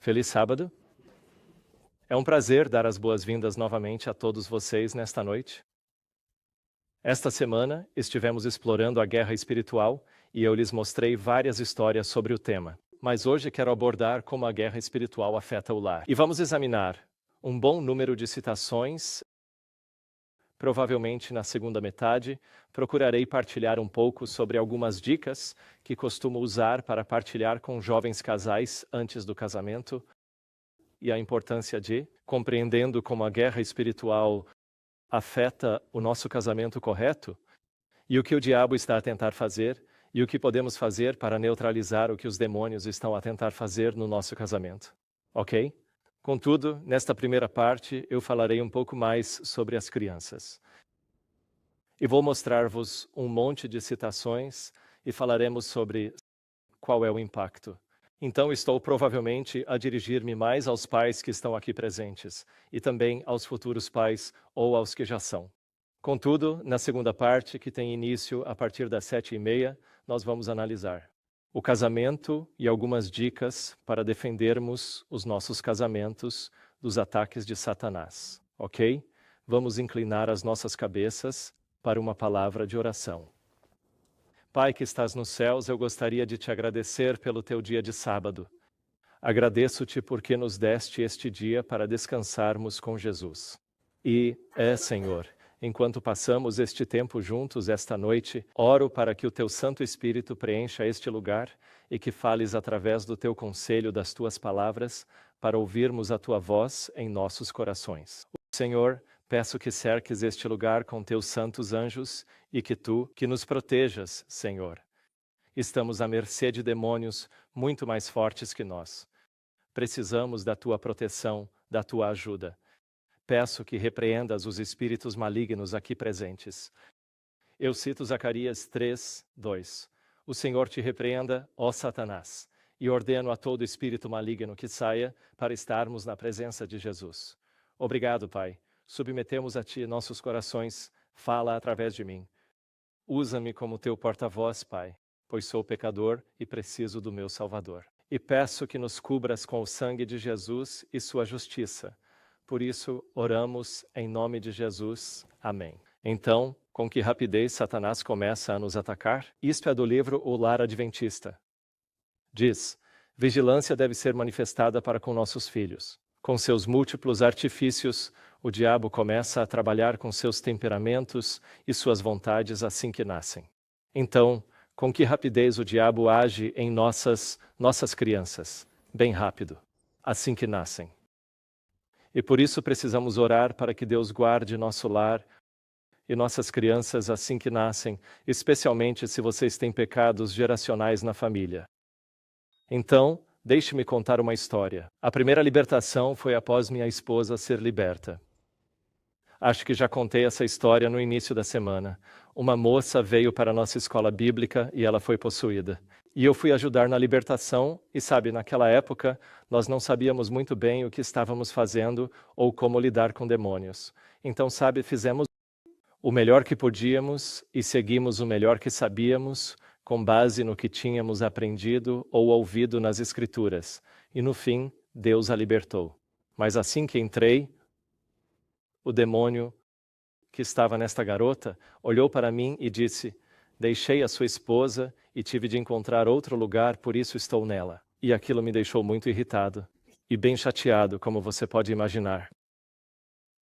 Feliz sábado. É um prazer dar as boas-vindas novamente a todos vocês nesta noite. Esta semana estivemos explorando a guerra espiritual e eu lhes mostrei várias histórias sobre o tema. Mas hoje quero abordar como a guerra espiritual afeta o lar. E vamos examinar um bom número de citações. Provavelmente na segunda metade, procurarei partilhar um pouco sobre algumas dicas que costumo usar para partilhar com jovens casais antes do casamento e a importância de compreendendo como a guerra espiritual afeta o nosso casamento correto e o que o diabo está a tentar fazer e o que podemos fazer para neutralizar o que os demônios estão a tentar fazer no nosso casamento. Ok? Contudo, nesta primeira parte, eu falarei um pouco mais sobre as crianças. E vou mostrar-vos um monte de citações e falaremos sobre qual é o impacto. Então, estou provavelmente a dirigir-me mais aos pais que estão aqui presentes e também aos futuros pais ou aos que já são. Contudo, na segunda parte, que tem início a partir das 7h30, nós vamos analisar o casamento e algumas dicas para defendermos os nossos casamentos dos ataques de Satanás, ok? Vamos inclinar as nossas cabeças para uma palavra de oração. Pai que estás nos céus, eu gostaria de te agradecer pelo teu dia de sábado. Agradeço-te porque nos deste este dia para descansarmos com Jesus. E, Senhor, enquanto passamos este tempo juntos esta noite, oro para que o teu Santo Espírito preencha este lugar e que fales através do teu conselho das tuas palavras para ouvirmos a tua voz em nossos corações. Senhor, peço que cerques este lugar com teus santos anjos e que tu, que nos protejas, Senhor. Estamos à mercê de demônios muito mais fortes que nós. Precisamos da tua proteção, da tua ajuda. Peço que repreendas os espíritos malignos aqui presentes. Eu cito Zacarias 3:2. O Senhor te repreenda, ó Satanás, e ordeno a todo espírito maligno que saia para estarmos na presença de Jesus. Obrigado, Pai. Submetemos a ti nossos corações. Fala através de mim. Usa-me como teu porta-voz, Pai, pois sou pecador e preciso do meu Salvador. E peço que nos cubras com o sangue de Jesus e sua justiça. Por isso, oramos em nome de Jesus. Amém. Então, com que rapidez Satanás começa a nos atacar? Isto é do livro O Lar Adventista. Diz: vigilância deve ser manifestada para com nossos filhos. Com seus múltiplos artifícios, o diabo começa a trabalhar com seus temperamentos e suas vontades assim que nascem. Então, com que rapidez o diabo age em nossas crianças? Bem rápido, assim que nascem. E por isso precisamos orar para que Deus guarde nosso lar e nossas crianças assim que nascem, especialmente se vocês têm pecados geracionais na família. Então, deixe-me contar uma história. A primeira libertação foi após minha esposa ser liberta. Acho que já contei essa história no início da semana. Uma moça veio para a nossa escola bíblica e ela foi possuída. E eu fui ajudar na libertação e, sabe, naquela época, nós não sabíamos muito bem o que estávamos fazendo ou como lidar com demônios. Então, sabe, fizemos o melhor que podíamos e seguimos o melhor que sabíamos, com base no que tínhamos aprendido ou ouvido nas Escrituras. E no fim, Deus a libertou. Mas assim que entrei, o demônio que estava nesta garota olhou para mim e disse: deixei a sua esposa e tive de encontrar outro lugar, por isso estou nela. E aquilo me deixou muito irritado e bem chateado, como você pode imaginar.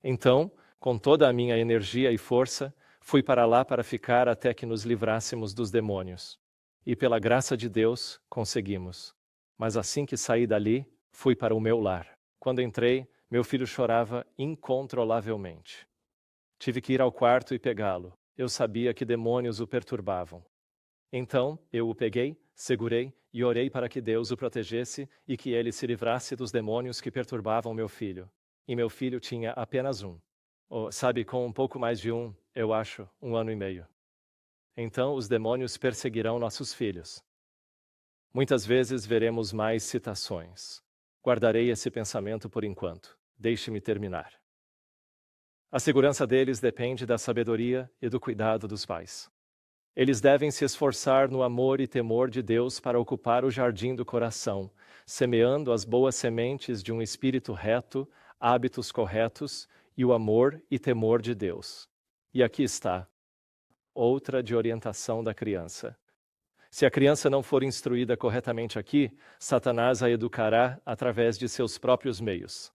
Então, com toda a minha energia e força, fui para lá para ficar até que nos livrássemos dos demônios. E pela graça de Deus, conseguimos. Mas assim que saí dali, fui para o meu lar. Quando entrei, meu filho chorava incontrolavelmente. Tive que ir ao quarto e pegá-lo. Eu sabia que demônios o perturbavam. Então, eu o peguei, segurei e orei para que Deus o protegesse e que ele se livrasse dos demônios que perturbavam meu filho. E meu filho tinha apenas um. Com um pouco mais de eu acho, 1 ano e meio. Então, os demônios perseguirão nossos filhos. Muitas vezes veremos mais citações. Guardarei esse pensamento por enquanto. Deixe-me terminar. A segurança deles depende da sabedoria e do cuidado dos pais. Eles devem se esforçar no amor e temor de Deus para ocupar o jardim do coração, semeando as boas sementes de um espírito reto, hábitos corretos e o amor e temor de Deus. E aqui está, outra de orientação da criança. Se a criança não for instruída corretamente aqui, Satanás a educará através de seus próprios meios.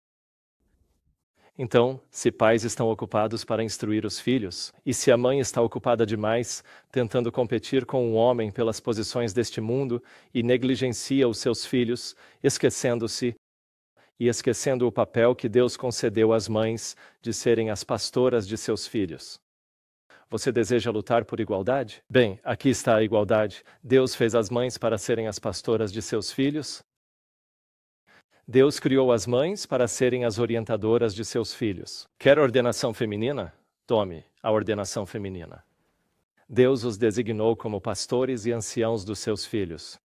Então, se pais estão ocupados para instruir os filhos, e se a mãe está ocupada demais, tentando competir com o homem pelas posições deste mundo e negligencia os seus filhos, esquecendo-se e esquecendo o papel que Deus concedeu às mães de serem as pastoras de seus filhos. Você deseja lutar por igualdade? Bem, aqui está a igualdade. Deus fez as mães para serem as pastoras de seus filhos. Deus criou as mães para serem as orientadoras de seus filhos. Quer ordenação feminina? Tome a ordenação feminina. Deus os designou como pastores e anciãos dos seus filhos,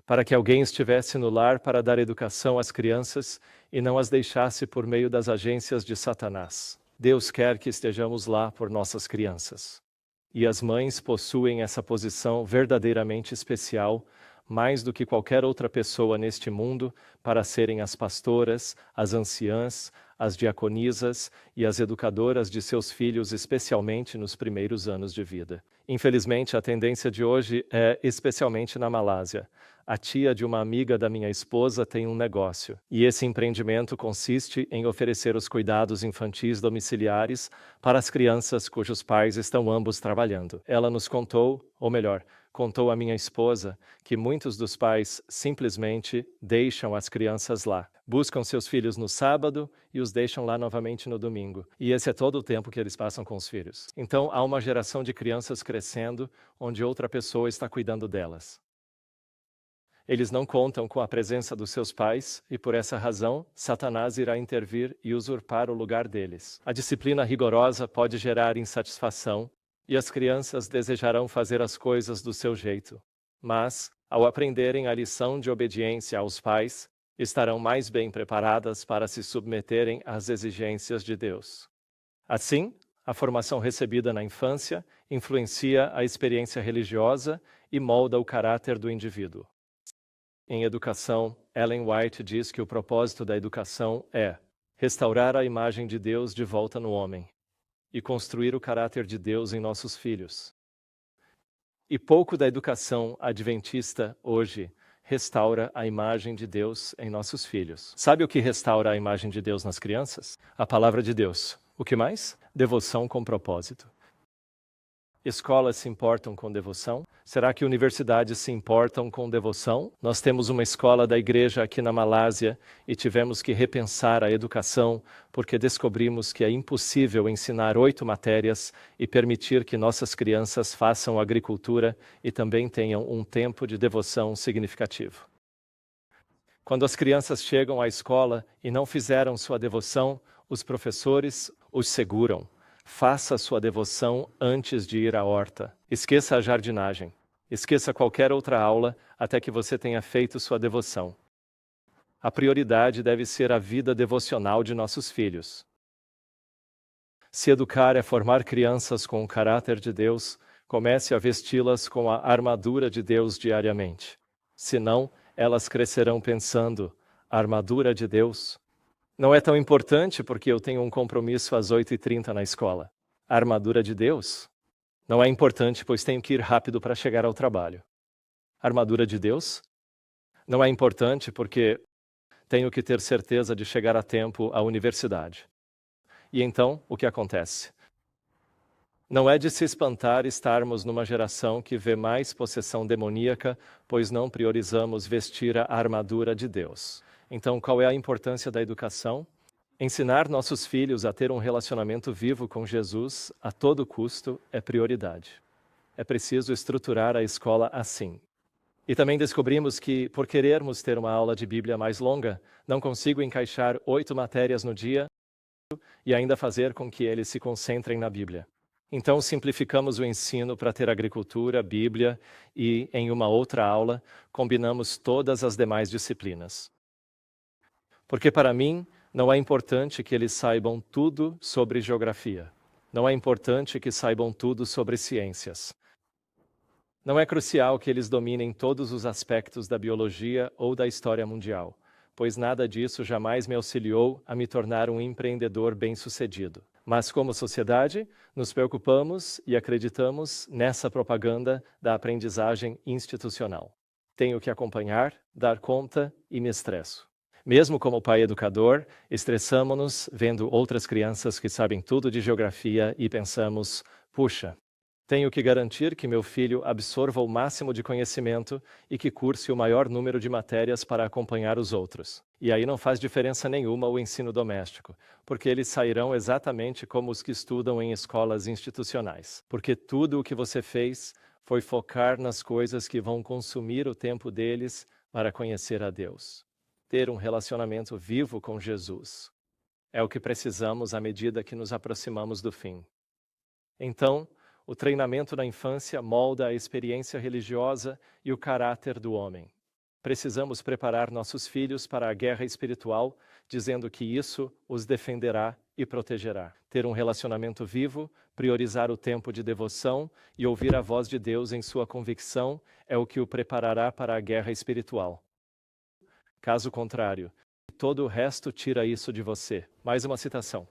para que alguém estivesse no lar para dar educação às crianças e não as deixasse por meio das agências de Satanás. Deus quer que estejamos lá por nossas crianças. E as mães possuem essa posição verdadeiramente especial, mais do que qualquer outra pessoa neste mundo, para serem as pastoras, as anciãs, as diaconisas e as educadoras de seus filhos, especialmente nos primeiros anos de vida. Infelizmente, a tendência de hoje é, especialmente na Malásia. A tia de uma amiga da minha esposa tem um negócio, e esse empreendimento consiste em oferecer os cuidados infantis domiciliares para as crianças cujos pais estão ambos trabalhando. Ela nos contou, ou melhor, contou à minha esposa, que muitos dos pais simplesmente deixam as crianças lá. Buscam seus filhos no sábado e os deixam lá novamente no domingo. E esse é todo o tempo que eles passam com os filhos. Então, há uma geração de crianças crescendo onde outra pessoa está cuidando delas. Eles não contam com a presença dos seus pais e, por essa razão, Satanás irá intervir e usurpar o lugar deles. A disciplina rigorosa pode gerar insatisfação, e as crianças desejarão fazer as coisas do seu jeito. Mas, ao aprenderem a lição de obediência aos pais, estarão mais bem preparadas para se submeterem às exigências de Deus. Assim, a formação recebida na infância influencia a experiência religiosa e molda o caráter do indivíduo. Em educação, Ellen White diz que o propósito da educação é restaurar a imagem de Deus de volta no homem e construir o caráter de Deus em nossos filhos. E pouco da educação adventista hoje restaura a imagem de Deus em nossos filhos. Sabe o que restaura a imagem de Deus nas crianças? A palavra de Deus. O que mais? Devoção com propósito. Escolas se importam com devoção? Será que universidades se importam com devoção? Nós temos uma escola da igreja aqui na Malásia e tivemos que repensar a educação porque descobrimos que é impossível ensinar 8 matérias e permitir que nossas crianças façam agricultura e também tenham um tempo de devoção significativo. Quando as crianças chegam à escola e não fizeram sua devoção, os professores os seguram. Faça sua devoção antes de ir à horta. Esqueça a jardinagem. Esqueça qualquer outra aula até que você tenha feito sua devoção. A prioridade deve ser a vida devocional de nossos filhos. Se educar é formar crianças com o caráter de Deus, comece a vesti-las com a armadura de Deus diariamente. Senão, elas crescerão pensando, armadura de Deus? Não é tão importante porque eu tenho um compromisso às 8h30 na escola. A armadura de Deus? Não é importante, pois tenho que ir rápido para chegar ao trabalho. A armadura de Deus? Não é importante porque tenho que ter certeza de chegar a tempo à universidade. E então, o que acontece? Não é de se espantar estarmos numa geração que vê mais possessão demoníaca, pois não priorizamos vestir a armadura de Deus. Então, qual é a importância da educação? Ensinar nossos filhos a ter um relacionamento vivo com Jesus a todo custo é prioridade. É preciso estruturar a escola assim. E também descobrimos que, por querermos ter uma aula de Bíblia mais longa, não consigo encaixar 8 matérias no dia e ainda fazer com que eles se concentrem na Bíblia. Então, simplificamos o ensino para ter agricultura, Bíblia e, em uma outra aula, combinamos todas as demais disciplinas. Porque para mim, não é importante que eles saibam tudo sobre geografia. Não é importante que saibam tudo sobre ciências. Não é crucial que eles dominem todos os aspectos da biologia ou da história mundial, pois nada disso jamais me auxiliou a me tornar um empreendedor bem-sucedido. Mas, como sociedade, nos preocupamos e acreditamos nessa propaganda da aprendizagem institucional. Tenho que acompanhar, dar conta e me estresso. Mesmo como pai educador, estressamo-nos vendo outras crianças que sabem tudo de geografia e pensamos, puxa, tenho que garantir que meu filho absorva o máximo de conhecimento e que curse o maior número de matérias para acompanhar os outros. E aí não faz diferença nenhuma o ensino doméstico, porque eles sairão exatamente como os que estudam em escolas institucionais. Porque tudo o que você fez foi focar nas coisas que vão consumir o tempo deles para conhecer a Deus. Ter um relacionamento vivo com Jesus. É o que precisamos à medida que nos aproximamos do fim. Então, o treinamento na infância molda a experiência religiosa e o caráter do homem. Precisamos preparar nossos filhos para a guerra espiritual, dizendo que isso os defenderá e protegerá. Ter um relacionamento vivo, priorizar o tempo de devoção e ouvir a voz de Deus em sua convicção é o que o preparará para a guerra espiritual. Caso contrário, todo o resto tira isso de você. Mais uma citação.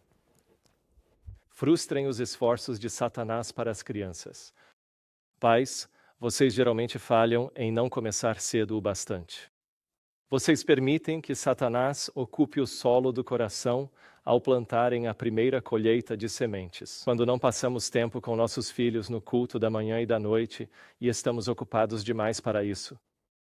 Frustrem os esforços de Satanás para as crianças. Pais, vocês geralmente falham em não começar cedo o bastante. Vocês permitem que Satanás ocupe o solo do coração ao plantarem a primeira colheita de sementes. Quando não passamos tempo com nossos filhos no culto da manhã e da noite e estamos ocupados demais para isso.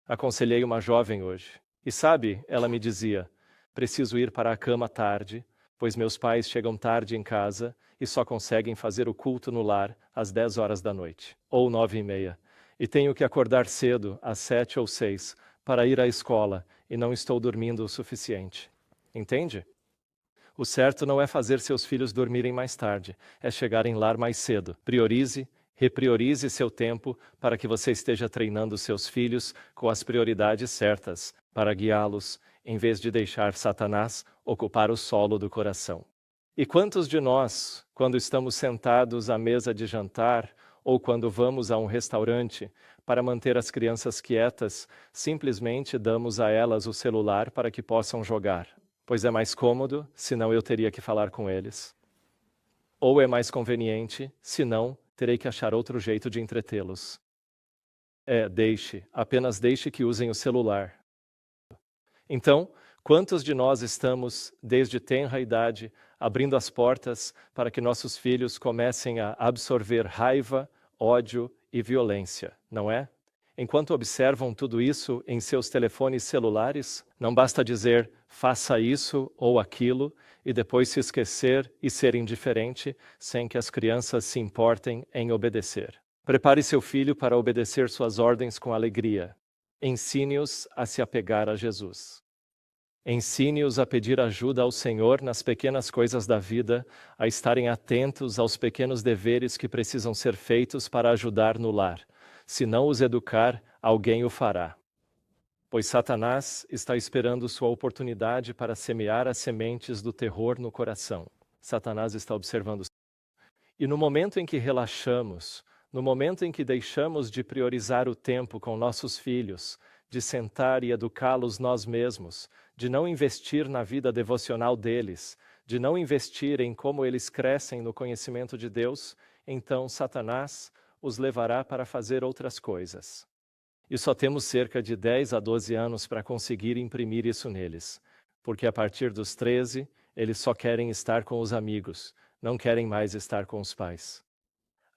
Aconselhei uma jovem hoje. E sabe, ela me dizia, preciso ir para a cama tarde, pois meus pais chegam tarde em casa e só conseguem fazer o culto no lar às 10 horas da noite, ou 9h30. E tenho que acordar cedo, às 7 ou 6, para ir à escola, e não estou dormindo o suficiente. Entende? O certo não é fazer seus filhos dormirem mais tarde, é chegar em lar mais cedo. Priorize, repriorize seu tempo para que você esteja treinando seus filhos com as prioridades certas, para guiá-los, em vez de deixar Satanás ocupar o solo do coração. E quantos de nós, quando estamos sentados à mesa de jantar ou quando vamos a um restaurante, para manter as crianças quietas, simplesmente damos a elas o celular para que possam jogar? Pois é mais cômodo, senão eu teria que falar com eles. Ou é mais conveniente, senão terei que achar outro jeito de entretê-los. Apenas deixe que usem o celular. Então, quantos de nós estamos, desde tenra idade, abrindo as portas para que nossos filhos comecem a absorver raiva, ódio e violência, não é? Enquanto observam tudo isso em seus telefones celulares, não basta dizer faça isso ou aquilo e depois se esquecer e ser indiferente sem que as crianças se importem em obedecer. Prepare seu filho para obedecer suas ordens com alegria. Ensine-os a se apegar a Jesus. Ensine-os a pedir ajuda ao Senhor nas pequenas coisas da vida, a estarem atentos aos pequenos deveres que precisam ser feitos para ajudar no lar. Se não os educar, alguém o fará. Pois Satanás está esperando sua oportunidade para semear as sementes do terror no coração. Satanás está observando. E no momento em que relaxamos, no momento em que deixamos de priorizar o tempo com nossos filhos, de sentar e educá-los nós mesmos, de não investir na vida devocional deles, de não investir em como eles crescem no conhecimento de Deus, então Satanás os levará para fazer outras coisas. E só temos cerca de 10 a 12 anos para conseguir imprimir isso neles, porque a partir dos 13, eles só querem estar com os amigos, não querem mais estar com os pais.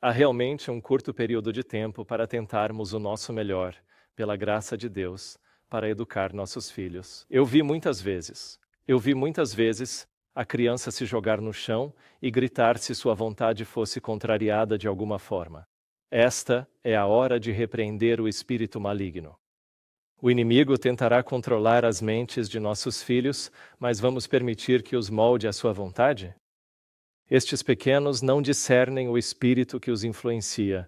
Há realmente um curto período de tempo para tentarmos o nosso melhor, pela graça de Deus, para educar nossos filhos. Eu vi muitas vezes a criança se jogar no chão e gritar se sua vontade fosse contrariada de alguma forma. Esta é a hora de repreender o espírito maligno. O inimigo tentará controlar as mentes de nossos filhos, mas vamos permitir que os molde à sua vontade? Estes pequenos não discernem o espírito que os influencia,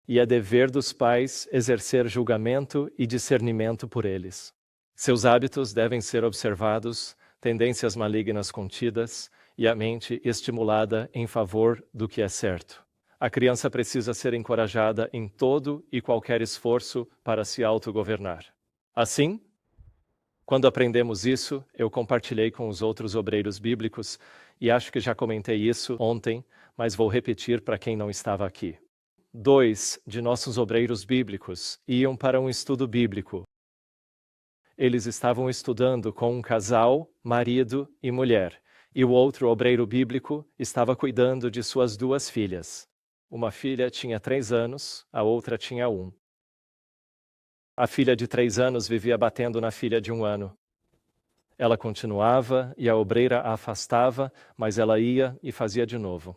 e é dever dos pais exercer julgamento e discernimento por eles. Seus hábitos devem ser observados, tendências malignas contidas e a mente estimulada em favor do que é certo. A criança precisa ser encorajada em todo e qualquer esforço para se autogovernar. Assim, quando aprendemos isso, eu compartilhei com os outros obreiros bíblicos e acho que já comentei isso ontem, mas vou repetir para quem não estava aqui. 2 de nossos obreiros bíblicos iam para um estudo bíblico. Eles estavam estudando com um casal, marido e mulher, e o outro obreiro bíblico estava cuidando de suas 2 filhas. Uma filha tinha 3 anos, a outra tinha 1. A filha de 3 anos vivia batendo na filha de 1 ano. Ela continuava e a obreira a afastava, mas ela ia e fazia de novo.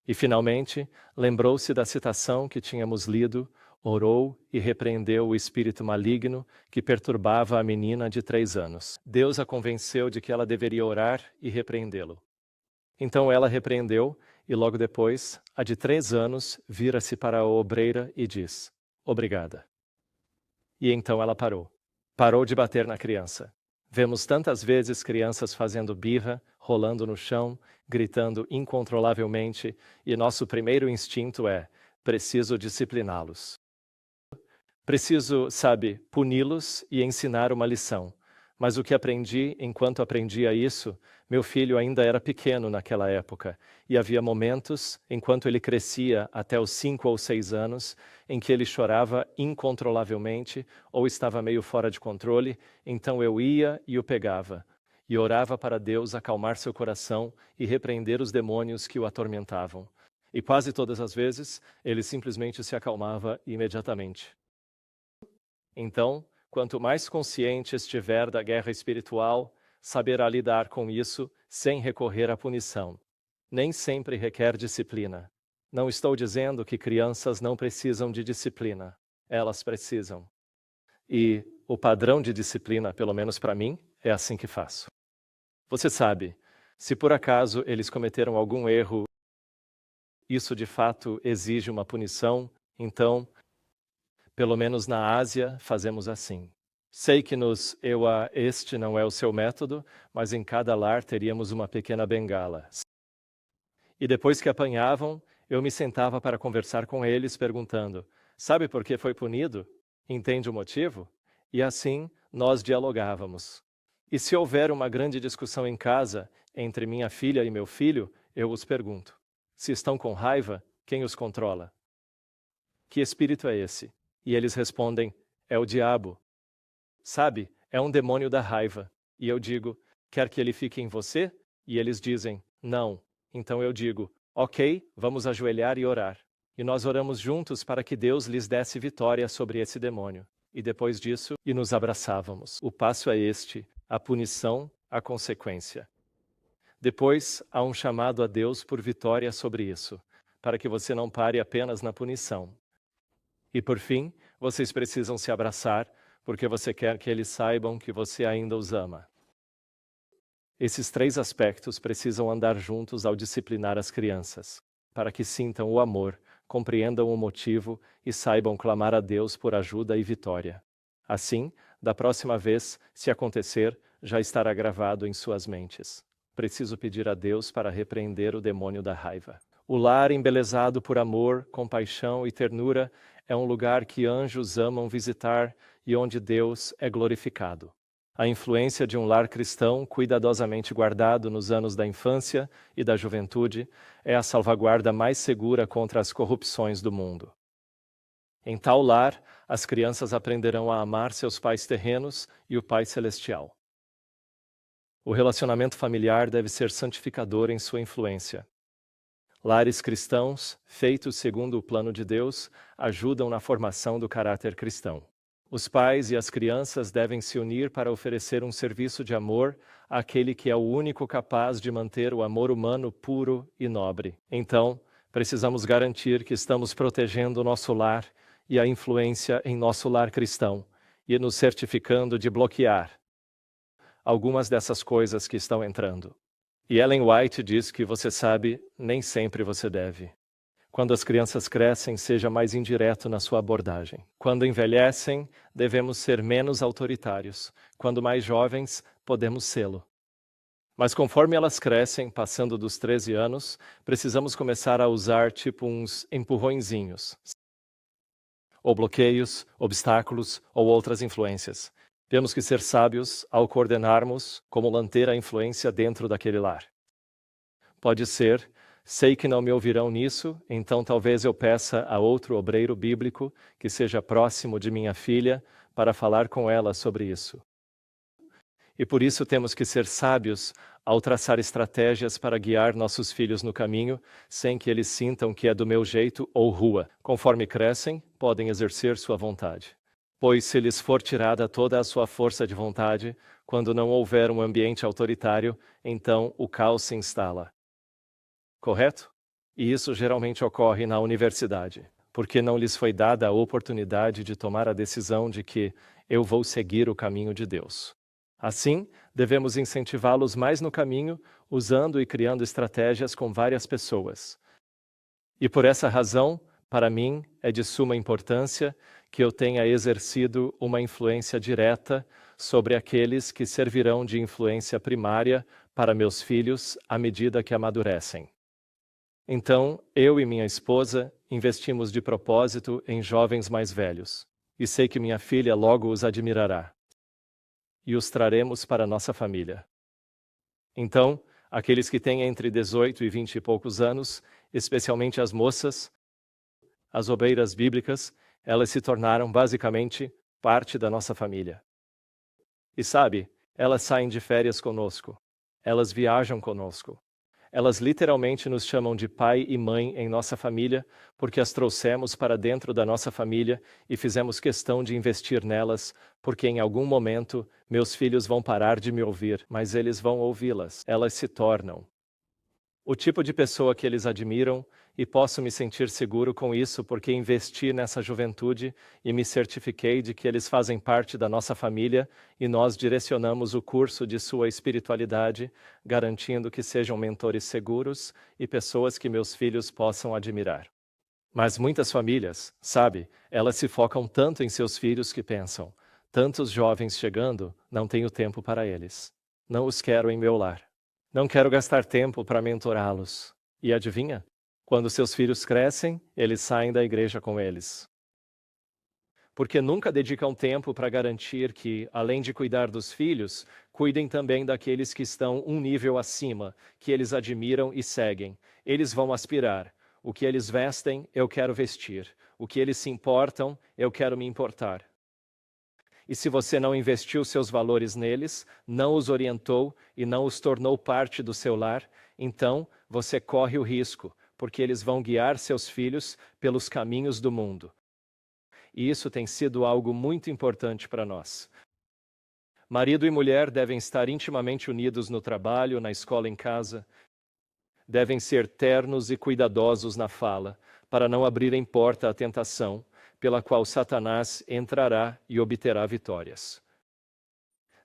E finalmente, lembrou-se da citação que tínhamos lido, orou e repreendeu o espírito maligno que perturbava a menina de 3 anos. Deus a convenceu de que ela deveria orar e repreendê-lo. Então ela repreendeu e logo depois, a de 3 anos vira-se para a obreira e diz: "Obrigada." E então ela parou. Parou de bater na criança. Vemos tantas vezes crianças fazendo birra, rolando no chão, gritando incontrolavelmente, e nosso primeiro instinto é: preciso discipliná-los. Preciso, puni-los e ensinar uma lição. Mas o que aprendi enquanto aprendia isso, meu filho ainda era pequeno naquela época, e havia momentos, enquanto ele crescia até os 5 ou 6 anos, em que ele chorava incontrolavelmente ou estava meio fora de controle, então eu ia e o pegava, e orava para Deus acalmar seu coração e repreender os demônios que o atormentavam. E quase todas as vezes, ele simplesmente se acalmava imediatamente. Então, quanto mais consciente estiver da guerra espiritual, saberá lidar com isso sem recorrer à punição. Nem sempre requer disciplina. Não estou dizendo que crianças não precisam de disciplina. Elas precisam. E o padrão de disciplina, pelo menos para mim, é assim que faço. Você sabe, se por acaso eles cometeram algum erro, isso de fato exige uma punição, então, pelo menos na Ásia, fazemos assim. Sei que este não é o seu método, mas em cada lar teríamos uma pequena bengala. E depois que apanhavam, eu me sentava para conversar com eles, perguntando: "Sabe por que foi punido? Entende o motivo?" E assim nós dialogávamos. E se houver uma grande discussão em casa, entre minha filha e meu filho, eu os pergunto: se estão com raiva, quem os controla? Que espírito é esse? E eles respondem: é o diabo. Sabe, é um demônio da raiva. E eu digo: quer que ele fique em você? E eles dizem: não. Então eu digo: ok, vamos ajoelhar e orar. E nós oramos juntos para que Deus lhes desse vitória sobre esse demônio. E depois disso, nos abraçávamos. O passo é este: a punição, a consequência. Depois, há um chamado a Deus por vitória sobre isso, para que você não pare apenas na punição. E por fim, vocês precisam se abraçar, porque você quer que eles saibam que você ainda os ama. Esses 3 aspectos precisam andar juntos ao disciplinar as crianças, para que sintam o amor, compreendam o motivo e saibam clamar a Deus por ajuda e vitória. Assim, da próxima vez, se acontecer, já estará gravado em suas mentes. Preciso pedir a Deus para repreender o demônio da raiva. O lar embelezado por amor, compaixão e ternura é um lugar que anjos amam visitar e onde Deus é glorificado. A influência de um lar cristão cuidadosamente guardado nos anos da infância e da juventude é a salvaguarda mais segura contra as corrupções do mundo. Em tal lar, as crianças aprenderão a amar seus pais terrenos e o Pai Celestial. O relacionamento familiar deve ser santificador em sua influência. Lares cristãos, feitos segundo o plano de Deus, ajudam na formação do caráter cristão. Os pais e as crianças devem se unir para oferecer um serviço de amor àquele que é o único capaz de manter o amor humano puro e nobre. Então, precisamos garantir que estamos protegendo o nosso lar e a influência em nosso lar cristão, e nos certificando de bloquear algumas dessas coisas que estão entrando. E Ellen White diz que você sabe, nem sempre você deve. Quando as crianças crescem, seja mais indireto na sua abordagem. Quando envelhecem, devemos ser menos autoritários. Quando mais jovens, podemos sê-lo. Mas conforme elas crescem, passando dos 13 anos, precisamos começar a usar tipo uns empurrõezinhos, ou bloqueios, obstáculos ou outras influências. Temos que ser sábios ao coordenarmos como manter a influência dentro daquele lar. Pode ser, sei que não me ouvirão nisso, então talvez eu peça a outro obreiro bíblico que seja próximo de minha filha para falar com ela sobre isso. E por isso temos que ser sábios ao traçar estratégias para guiar nossos filhos no caminho, sem que eles sintam que é do meu jeito ou rua. Conforme crescem, podem exercer sua vontade. Pois se lhes for tirada toda a sua força de vontade, quando não houver um ambiente autoritário, então o caos se instala. Correto? E isso geralmente ocorre na universidade, porque não lhes foi dada a oportunidade de tomar a decisão de que eu vou seguir o caminho de Deus. Assim, devemos incentivá-los mais no caminho, usando e criando estratégias com várias pessoas. E por essa razão, para mim, é de suma importância que eu tenha exercido uma influência direta sobre aqueles que servirão de influência primária para meus filhos à medida que amadurecem. Então, eu e minha esposa investimos de propósito em jovens mais velhos, e sei que minha filha logo os admirará. E os traremos para nossa família. Então, aqueles que têm entre 18 e 20 e poucos anos, especialmente as moças, as obreiras bíblicas, elas se tornaram basicamente parte da nossa família. E sabe, elas saem de férias conosco, elas viajam conosco. Elas literalmente nos chamam de pai e mãe em nossa família, porque as trouxemos para dentro da nossa família e fizemos questão de investir nelas, porque em algum momento meus filhos vão parar de me ouvir, mas eles vão ouvi-las. Elas se tornam o tipo de pessoa que eles admiram, e posso me sentir seguro com isso porque investi nessa juventude e me certifiquei de que eles fazem parte da nossa família e nós direcionamos o curso de sua espiritualidade, garantindo que sejam mentores seguros e pessoas que meus filhos possam admirar. Mas muitas famílias, sabe, elas se focam tanto em seus filhos que pensam, tantos jovens chegando, não tenho tempo para eles. Não os quero em meu lar. Não quero gastar tempo para mentorá-los. E adivinha? Quando seus filhos crescem, eles saem da igreja com eles. Porque nunca dedicam tempo para garantir que, além de cuidar dos filhos, cuidem também daqueles que estão um nível acima, que eles admiram e seguem. Eles vão aspirar. O que eles vestem, eu quero vestir. O que eles se importam, eu quero me importar. E se você não investiu seus valores neles, não os orientou e não os tornou parte do seu lar, então você corre o risco, porque eles vão guiar seus filhos pelos caminhos do mundo. E isso tem sido algo muito importante para nós. Marido e mulher devem estar intimamente unidos no trabalho, na escola, em casa. Devem ser ternos e cuidadosos na fala, para não abrirem porta à tentação, pela qual Satanás entrará e obterá vitórias.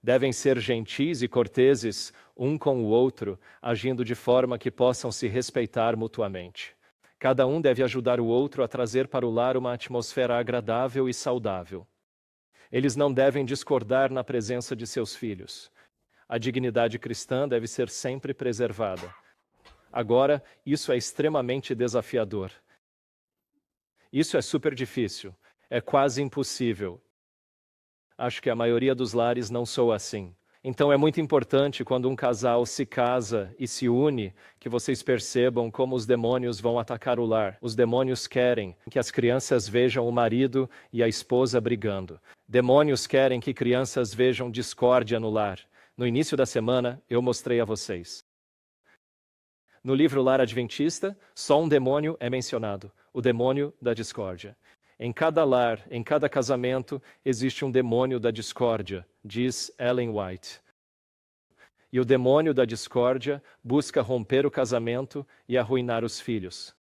Devem ser gentis e corteses um com o outro, agindo de forma que possam se respeitar mutuamente. Cada um deve ajudar o outro a trazer para o lar uma atmosfera agradável e saudável. Eles não devem discordar na presença de seus filhos. A dignidade cristã deve ser sempre preservada. Agora, isso é extremamente desafiador. Isso é super difícil. É quase impossível. Acho que a maioria dos lares não soa assim. Então é muito importante quando um casal se casa e se une, que vocês percebam como os demônios vão atacar o lar. Os demônios querem que as crianças vejam o marido e a esposa brigando. Demônios querem que crianças vejam discórdia no lar. No início da semana, eu mostrei a vocês. No livro Lar Adventista, só um demônio é mencionado, o demônio da discórdia. Em cada lar, em cada casamento, existe um demônio da discórdia, diz Ellen White. E o demônio da discórdia busca romper o casamento e arruinar os filhos.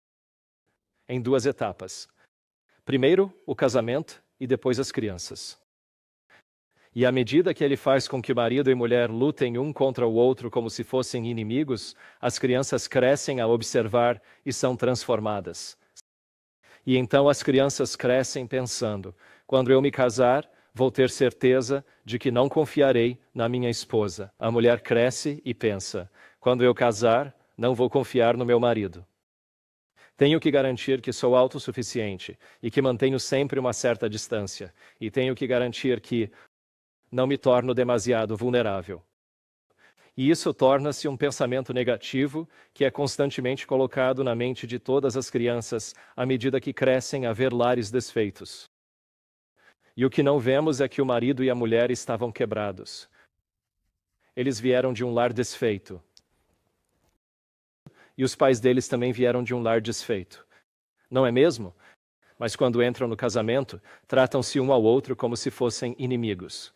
Em duas etapas. Primeiro, o casamento e depois as crianças. E à medida que ele faz com que marido e mulher lutem um contra o outro como se fossem inimigos, as crianças crescem a observar e são transformadas. E então as crianças crescem pensando, quando eu me casar, Vou ter certeza de que não confiarei na minha esposa. A mulher cresce e pensa: quando eu casar, não vou confiar no meu marido. Tenho que garantir que sou autossuficiente e que mantenho sempre uma certa distância. E tenho que garantir que não me torno demasiado vulnerável. E isso torna-se um pensamento negativo que é constantemente colocado na mente de todas as crianças à medida que crescem a ver lares desfeitos. E o que não vemos é que o marido e a mulher estavam quebrados. Eles vieram de um lar desfeito. E os pais deles também vieram de um lar desfeito. Não é mesmo? Mas quando entram no casamento, tratam-se um ao outro como se fossem inimigos.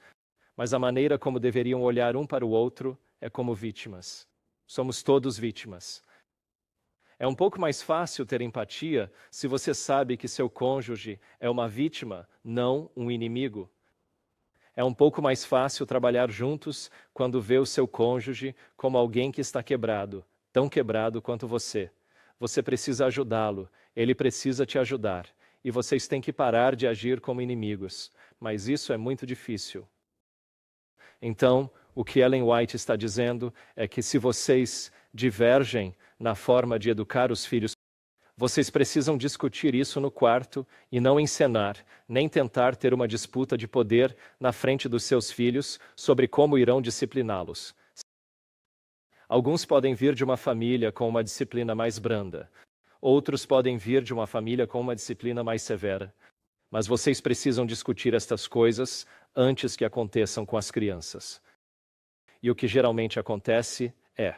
Mas a maneira como deveriam olhar um para o outro é como vítimas. Somos todos vítimas. É um pouco mais fácil ter empatia se você sabe que seu cônjuge é uma vítima, não um inimigo. É um pouco mais fácil trabalhar juntos quando vê o seu cônjuge como alguém que está quebrado, tão quebrado quanto você. Você precisa ajudá-lo, ele precisa te ajudar, e vocês têm que parar de agir como inimigos. Mas isso é muito difícil. Então, o que Ellen White está dizendo é que se vocês divergem na forma de educar os filhos, vocês precisam discutir isso no quarto e não encenar, nem tentar ter uma disputa de poder na frente dos seus filhos sobre como irão discipliná-los. Alguns podem vir de uma família com uma disciplina mais branda. Outros podem vir de uma família com uma disciplina mais severa. Mas vocês precisam discutir estas coisas antes que aconteçam com as crianças. E o que geralmente acontece é: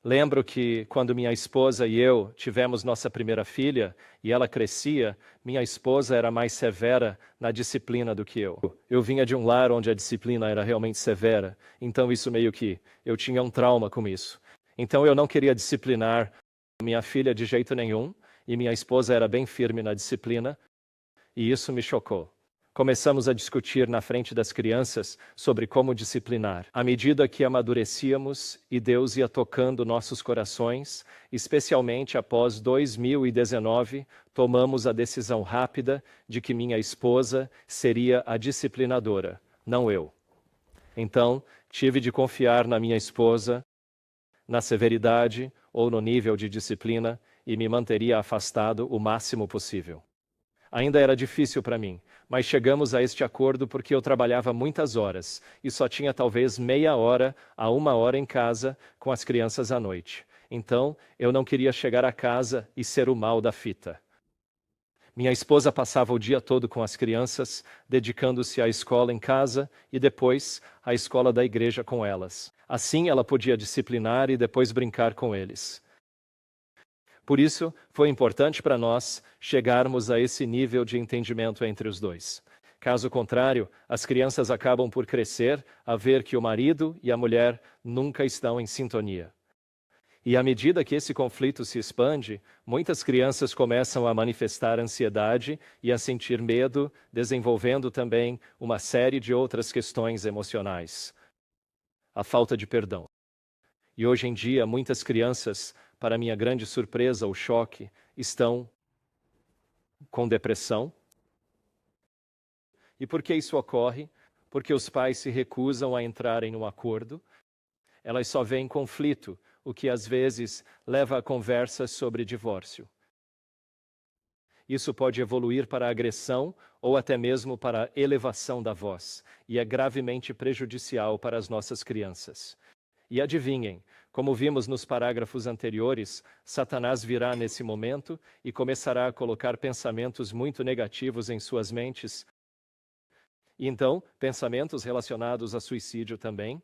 lembro que quando minha esposa e eu tivemos nossa primeira filha e ela crescia, minha esposa era mais severa na disciplina do que eu. Eu vinha de um lar onde a disciplina era realmente severa, então isso meio que eu tinha um trauma com isso. Então eu não queria disciplinar minha filha de jeito nenhum, e minha esposa era bem firme na disciplina, e isso me chocou. Começamos a discutir na frente das crianças sobre como disciplinar. À medida que amadurecíamos e Deus ia tocando nossos corações, especialmente após 2019, tomamos a decisão rápida de que minha esposa seria a disciplinadora, não eu. Então, tive de confiar na minha esposa, na severidade ou no nível de disciplina, e me manteria afastado o máximo possível. Ainda era difícil para mim, mas chegamos a este acordo porque eu trabalhava muitas horas e só tinha talvez meia hora a uma hora em casa com as crianças à noite. Então, eu não queria chegar a casa e ser o mal da fita. Minha esposa passava o dia todo com as crianças, dedicando-se à escola em casa e depois à escola da igreja com elas. Assim, ela podia disciplinar e depois brincar com eles. Por isso, foi importante para nós chegarmos a esse nível de entendimento entre os dois. Caso contrário, as crianças acabam por crescer a ver que o marido e a mulher nunca estão em sintonia. E à medida que esse conflito se expande, muitas crianças começam a manifestar ansiedade e a sentir medo, desenvolvendo também uma série de outras questões emocionais. A falta de perdão. E hoje em dia, muitas crianças, para minha grande surpresa ou choque, estão com depressão. E por que isso ocorre? Porque os pais se recusam a entrar em um acordo. Elas só veem conflito, o que às vezes leva a conversas sobre divórcio. Isso pode evoluir para agressão ou até mesmo para a elevação da voz, e é gravemente prejudicial para as nossas crianças. E adivinhem, como vimos nos parágrafos anteriores, Satanás virá nesse momento e começará a colocar pensamentos muito negativos em suas mentes. E então, pensamentos relacionados a suicídio também.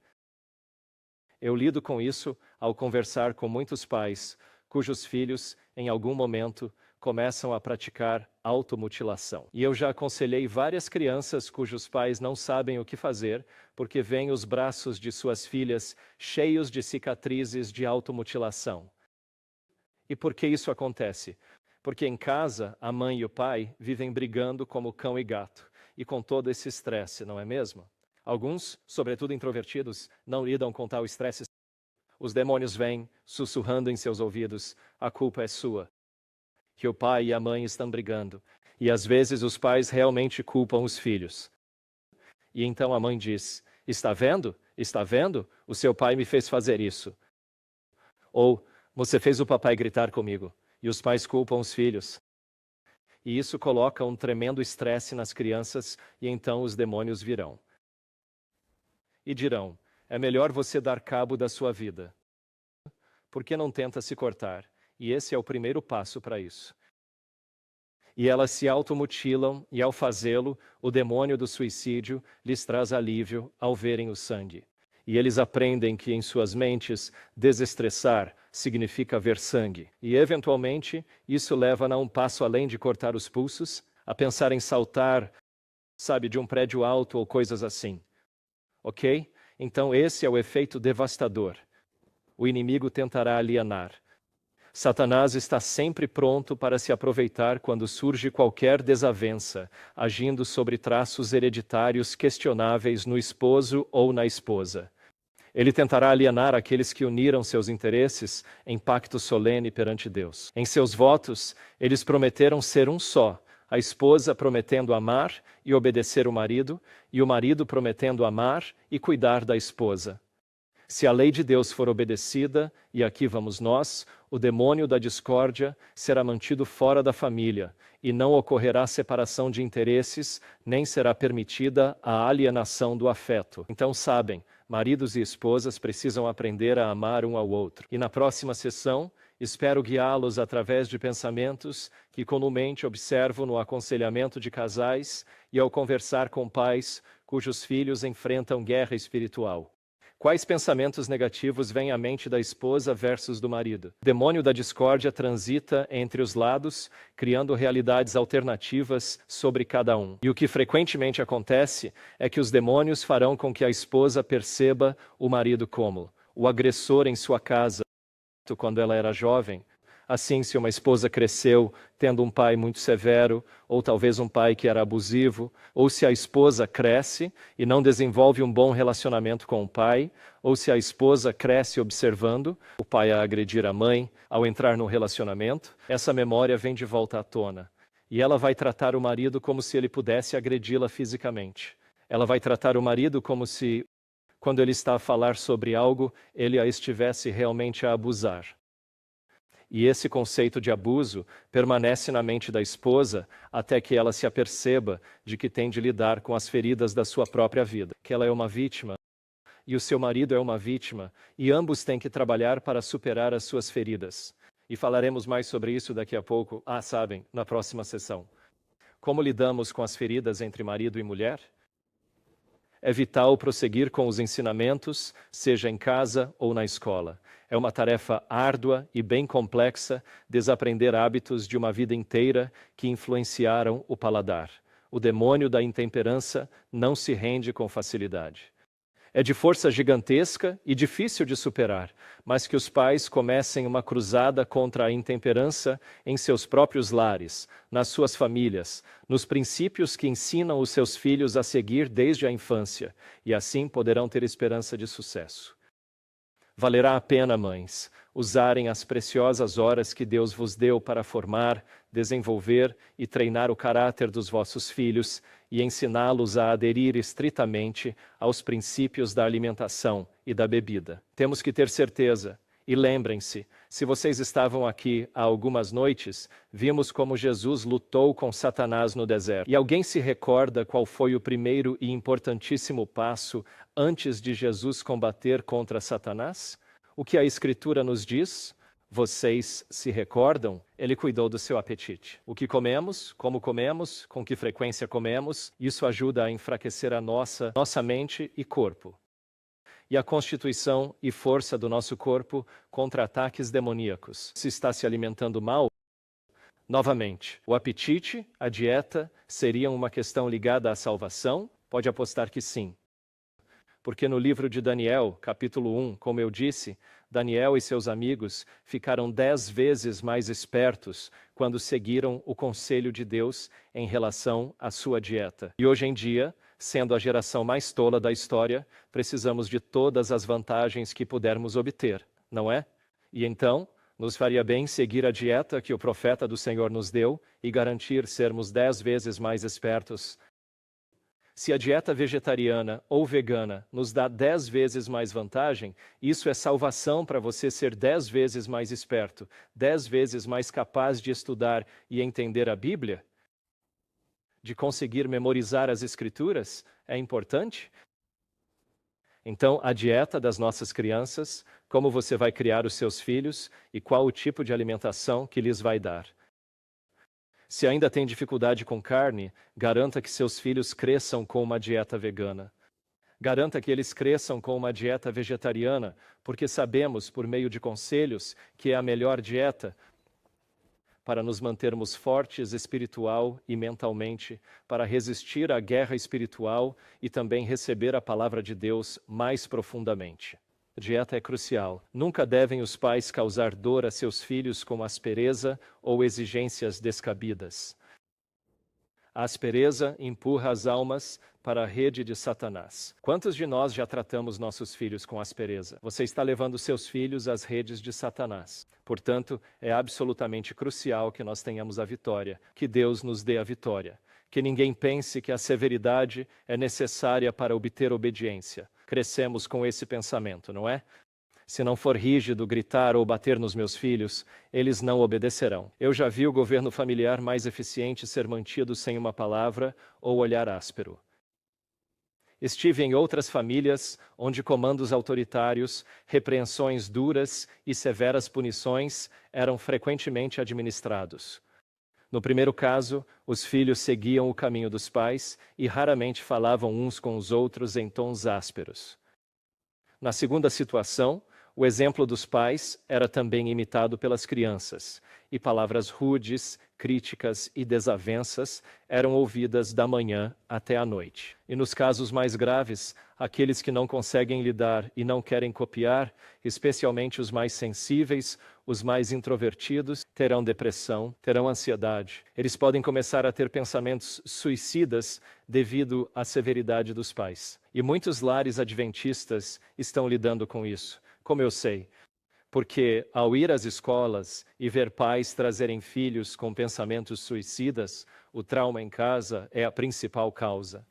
Eu lido com isso ao conversar com muitos pais cujos filhos, em algum momento, começam a praticar automutilação. E eu já aconselhei várias crianças cujos pais não sabem o que fazer, porque veem os braços de suas filhas cheios de cicatrizes de automutilação. E por que isso acontece? Porque em casa, a mãe e o pai vivem brigando como cão e gato, e com todo esse estresse, não é mesmo? Alguns, sobretudo introvertidos, não lidam com tal estresse. Os demônios vêm, sussurrando em seus ouvidos: a culpa é sua. Que o pai e a mãe estão brigando. E às vezes os pais realmente culpam os filhos. E então a mãe diz: está vendo? Está vendo? O seu pai me fez fazer isso. Ou, você fez o papai gritar comigo. E os pais culpam os filhos. E isso coloca um tremendo estresse nas crianças, e então os demônios virão. E dirão: é melhor você dar cabo da sua vida. Por que não tenta se cortar? E esse é o primeiro passo para isso. E elas se automutilam, e ao fazê-lo, o demônio do suicídio lhes traz alívio ao verem o sangue. E eles aprendem que em suas mentes, desestressar significa ver sangue. E, eventualmente, isso leva-na um passo além de cortar os pulsos, a pensar em saltar, sabe, de um prédio alto ou coisas assim. Ok? Então esse é o efeito devastador. O inimigo tentará alienar. Satanás está sempre pronto para se aproveitar quando surge qualquer desavença, agindo sobre traços hereditários questionáveis no esposo ou na esposa. Ele tentará alienar aqueles que uniram seus interesses em pacto solene perante Deus. Em seus votos, eles prometeram ser um só, a esposa prometendo amar e obedecer o marido, e o marido prometendo amar e cuidar da esposa. Se a lei de Deus for obedecida, e aqui vamos nós, o demônio da discórdia será mantido fora da família, e não ocorrerá separação de interesses, nem será permitida a alienação do afeto. Então sabem, maridos e esposas precisam aprender a amar um ao outro. E na próxima sessão, espero guiá-los através de pensamentos que comumente observo no aconselhamento de casais e ao conversar com pais cujos filhos enfrentam guerra espiritual. Quais pensamentos negativos vêm à mente da esposa versus do marido? O demônio da discórdia transita entre os lados, criando realidades alternativas sobre cada um. E o que frequentemente acontece é que os demônios farão com que a esposa perceba o marido como o agressor em sua casa quando ela era jovem. Assim, se uma esposa cresceu tendo um pai muito severo, ou talvez um pai que era abusivo, ou se a esposa cresce e não desenvolve um bom relacionamento com o pai, ou se a esposa cresce observando o pai a agredir a mãe ao entrar no relacionamento, essa memória vem de volta à tona. E ela vai tratar o marido como se ele pudesse agredi-la fisicamente. Ela vai tratar o marido como se, quando ele está a falar sobre algo, ele a estivesse realmente a abusar. E esse conceito de abuso permanece na mente da esposa até que ela se aperceba de que tem de lidar com as feridas da sua própria vida, que ela é uma vítima e o seu marido é uma vítima, e ambos têm que trabalhar para superar as suas feridas. E falaremos mais sobre isso daqui a pouco, sabem, na próxima sessão. Como lidamos com as feridas entre marido e mulher? É vital prosseguir com os ensinamentos, seja em casa ou na escola. É uma tarefa árdua e bem complexa desaprender hábitos de uma vida inteira que influenciaram o paladar. O demônio da intemperança não se rende com facilidade. É de força gigantesca e difícil de superar, mas que os pais comecem uma cruzada contra a intemperança em seus próprios lares, nas suas famílias, nos princípios que ensinam os seus filhos a seguir desde a infância, e assim poderão ter esperança de sucesso. Valerá a pena, mães, usarem as preciosas horas que Deus vos deu para formar, desenvolver e treinar o caráter dos vossos filhos e ensiná-los a aderir estritamente aos princípios da alimentação e da bebida. Temos que ter certeza. E lembrem-se, se vocês estavam aqui há algumas noites, vimos como Jesus lutou com Satanás no deserto. E alguém se recorda qual foi o primeiro e importantíssimo passo antes de Jesus combater contra Satanás? O que a Escritura nos diz? Vocês se recordam? Ele cuidou do seu apetite. O que comemos, como comemos, com que frequência comemos, isso ajuda a enfraquecer a nossa mente e corpo. E a constituição e força do nosso corpo contra ataques demoníacos. Se está se alimentando mal, novamente, o apetite, a dieta, seriam uma questão ligada à salvação? Pode apostar que sim. Porque no livro de Daniel, capítulo 1, como eu disse, Daniel e seus amigos ficaram 10 vezes mais espertos quando seguiram o conselho de Deus em relação à sua dieta. E hoje em dia, sendo a geração mais tola da história, precisamos de todas as vantagens que pudermos obter, não é? E então, nos faria bem seguir a dieta que o profeta do Senhor nos deu e garantir sermos 10 vezes mais espertos. Se a dieta vegetariana ou vegana nos dá 10 vezes mais vantagem, isso é salvação para você ser 10 vezes mais esperto, 10 vezes mais capaz de estudar e entender a Bíblia? De conseguir memorizar as Escrituras? É importante? Então, a dieta das nossas crianças, como você vai criar os seus filhos e qual o tipo de alimentação que lhes vai dar. Se ainda tem dificuldade com carne, garanta que seus filhos cresçam com uma dieta vegana. Garanta que eles cresçam com uma dieta vegetariana, porque sabemos, por meio de conselhos, que é a melhor dieta para nos mantermos fortes espiritual e mentalmente, para resistir à guerra espiritual e também receber a palavra de Deus mais profundamente. Dieta é crucial. Nunca devem os pais causar dor a seus filhos com aspereza ou exigências descabidas. A aspereza empurra as almas para a rede de Satanás. Quantos de nós já tratamos nossos filhos com aspereza? Você está levando seus filhos às redes de Satanás. Portanto, é absolutamente crucial que nós tenhamos a vitória, que Deus nos dê a vitória. Que ninguém pense que a severidade é necessária para obter obediência. Crescemos com esse pensamento, não é? Se não for rígido, gritar ou bater nos meus filhos, eles não obedecerão. Eu já vi o governo familiar mais eficiente ser mantido sem uma palavra ou olhar áspero. Estive em outras famílias onde comandos autoritários, repreensões duras e severas punições eram frequentemente administrados. No primeiro caso, os filhos seguiam o caminho dos pais e raramente falavam uns com os outros em tons ásperos. Na segunda situação, o exemplo dos pais era também imitado pelas crianças, e palavras rudes, críticas e desavenças eram ouvidas da manhã até a noite. E nos casos mais graves, aqueles que não conseguem lidar e não querem copiar, especialmente os mais sensíveis, os mais introvertidos, terão depressão, terão ansiedade. Eles podem começar a ter pensamentos suicidas devido à severidade dos pais. E muitos lares adventistas estão lidando com isso. Como eu sei? Porque ao ir às escolas e ver pais trazerem filhos com pensamentos suicidas, o trauma em casa é a principal causa.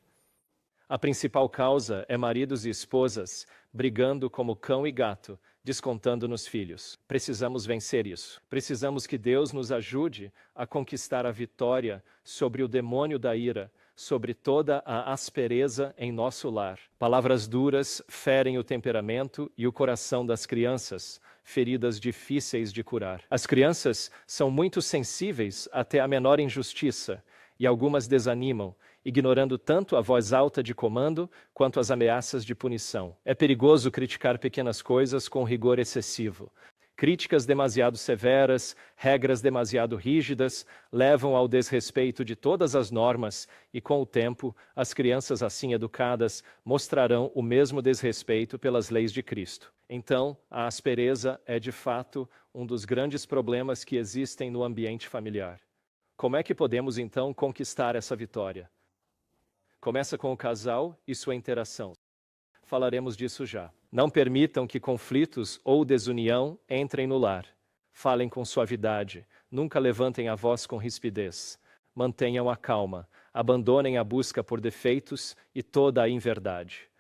A principal causa é maridos e esposas brigando como cão e gato, descontando nos filhos. Precisamos vencer isso. Precisamos que Deus nos ajude a conquistar a vitória sobre o demônio da ira, sobre toda a aspereza em nosso lar. Palavras duras ferem o temperamento e o coração das crianças, feridas difíceis de curar. As crianças são muito sensíveis até a menor injustiça, e algumas desanimam, ignorando tanto a voz alta de comando quanto as ameaças de punição. É perigoso criticar pequenas coisas com rigor excessivo. Críticas demasiado severas, regras demasiado rígidas, levam ao desrespeito de todas as normas e, com o tempo, as crianças assim educadas mostrarão o mesmo desrespeito pelas leis de Cristo. Então, a aspereza é, de fato, um dos grandes problemas que existem no ambiente familiar. Como é que podemos, então, conquistar essa vitória? Começa com o casal e sua interação. Falaremos disso já. Não permitam que conflitos ou desunião entrem no lar. Falem com suavidade, nunca levantem a voz com rispidez. Mantenham a calma, abandonem a busca por defeitos e toda a inverdade.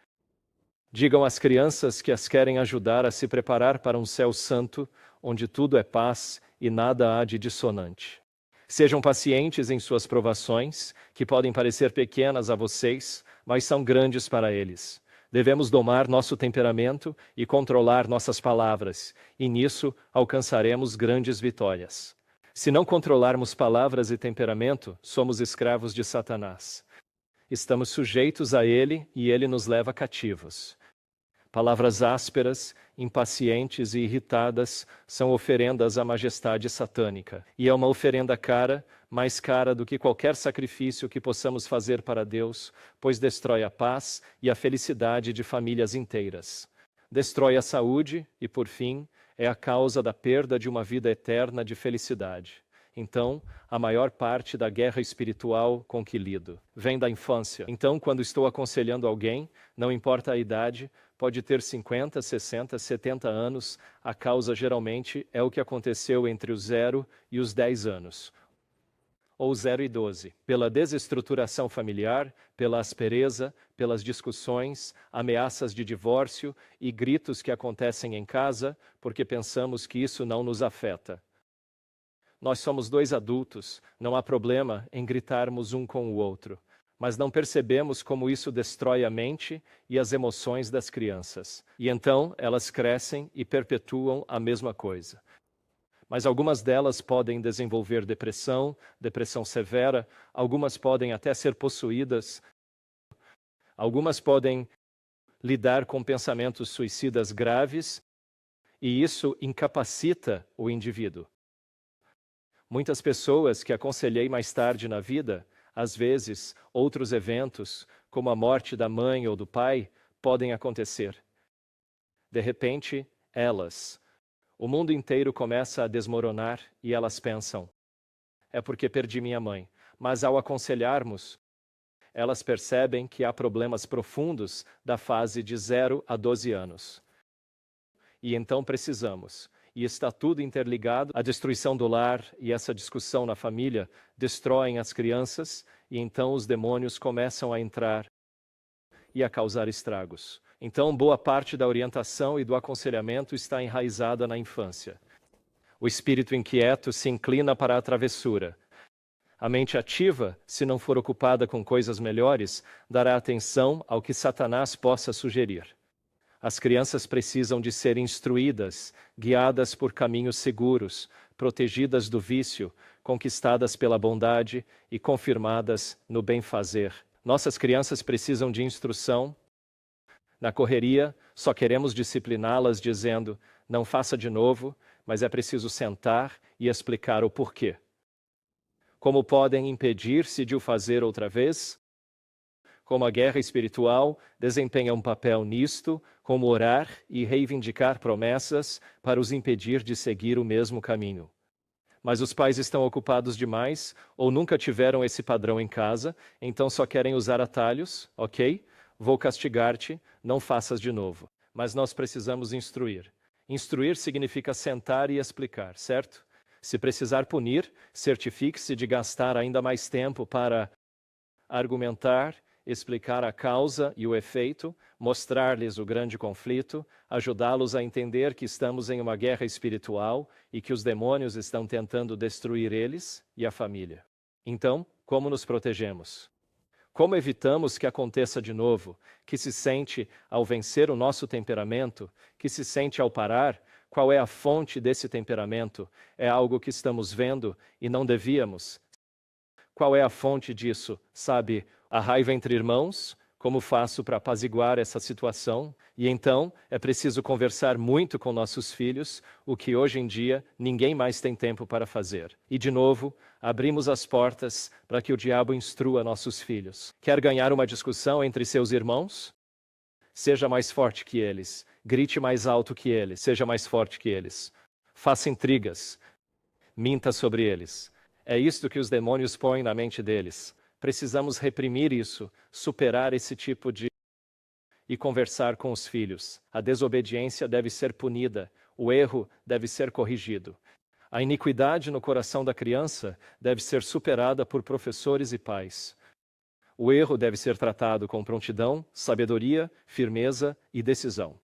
Digam às crianças que as querem ajudar a se preparar para um céu santo, onde tudo é paz e nada há de dissonante. Sejam pacientes em suas provações, que podem parecer pequenas a vocês, mas são grandes para eles. Devemos domar nosso temperamento e controlar nossas palavras, e nisso alcançaremos grandes vitórias. Se não controlarmos palavras e temperamento, somos escravos de Satanás. Estamos sujeitos a ele e ele nos leva cativos. Palavras ásperas, impacientes e irritadas são oferendas à majestade satânica. E é uma oferenda cara, mais cara do que qualquer sacrifício que possamos fazer para Deus, pois destrói a paz e a felicidade de famílias inteiras. Destrói a saúde e, por fim, é a causa da perda de uma vida eterna de felicidade. Então, a maior parte da guerra espiritual com que lido vem da infância. Então, quando estou aconselhando alguém, não importa a idade, pode ter 50, 60, 70 anos, a causa geralmente é o que aconteceu entre os 0 e os 10 anos. ou 0 e 12. Pela desestruturação familiar, pela aspereza, pelas discussões, ameaças de divórcio e gritos que acontecem em casa, porque pensamos que isso não nos afeta. Nós somos 2 adultos, não há problema em gritarmos um com o outro, mas não percebemos como isso destrói a mente e as emoções das crianças. E então elas crescem e perpetuam a mesma coisa. Mas algumas delas podem desenvolver depressão, depressão severa, algumas podem até ser possuídas, algumas podem lidar com pensamentos suicidas graves, e isso incapacita o indivíduo. Muitas pessoas que aconselhei mais tarde na vida, às vezes, outros eventos, como a morte da mãe ou do pai, podem acontecer. De repente, o mundo inteiro começa a desmoronar e elas pensam: é porque perdi minha mãe. Mas ao aconselharmos, elas percebem que há problemas profundos da fase de 0 a 12 anos. E então precisamos. E está tudo interligado. A destruição do lar e essa discussão na família destroem as crianças e então os demônios começam a entrar e a causar estragos. Então, boa parte da orientação e do aconselhamento está enraizada na infância. O espírito inquieto se inclina para a travessura. A mente ativa, se não for ocupada com coisas melhores, dará atenção ao que Satanás possa sugerir. As crianças precisam de ser instruídas, guiadas por caminhos seguros, protegidas do vício, conquistadas pela bondade e confirmadas no bem-fazer. Nossas crianças precisam de instrução. Na correria, só queremos discipliná-las dizendo: não faça de novo, mas é preciso sentar e explicar o porquê. Como podem impedir-se de o fazer outra vez? Como a guerra espiritual desempenha um papel nisto, como orar e reivindicar promessas para os impedir de seguir o mesmo caminho. Mas os pais estão ocupados demais ou nunca tiveram esse padrão em casa, então só querem usar atalhos, ok? Vou castigar-te, não faças de novo. Mas nós precisamos instruir. Instruir significa sentar e explicar, certo? Se precisar punir, certifique-se de gastar ainda mais tempo para argumentar, explicar a causa e o efeito, mostrar-lhes o grande conflito, ajudá-los a entender que estamos em uma guerra espiritual e que os demônios estão tentando destruir eles e a família. Então, como nos protegemos? Como evitamos que aconteça de novo? Que se sente ao vencer o nosso temperamento? Que se sente ao parar? Qual é a fonte desse temperamento? É algo que estamos vendo e não devíamos? Qual é a fonte disso? Sabe, a raiva entre irmãos? Como faço para apaziguar essa situação? E então, é preciso conversar muito com nossos filhos, o que hoje em dia ninguém mais tem tempo para fazer. E de novo, abrimos as portas para que o diabo instrua nossos filhos. Quer ganhar uma discussão entre seus irmãos? Seja mais forte que eles. Grite mais alto que eles. Seja mais forte que eles. Faça intrigas. Minta sobre eles. É isto que os demônios põem na mente deles. Precisamos reprimir isso, superar esse tipo de... e conversar com os filhos. A desobediência deve ser punida, o erro deve ser corrigido. A iniquidade no coração da criança deve ser superada por professores e pais. O erro deve ser tratado com prontidão, sabedoria, firmeza e decisão.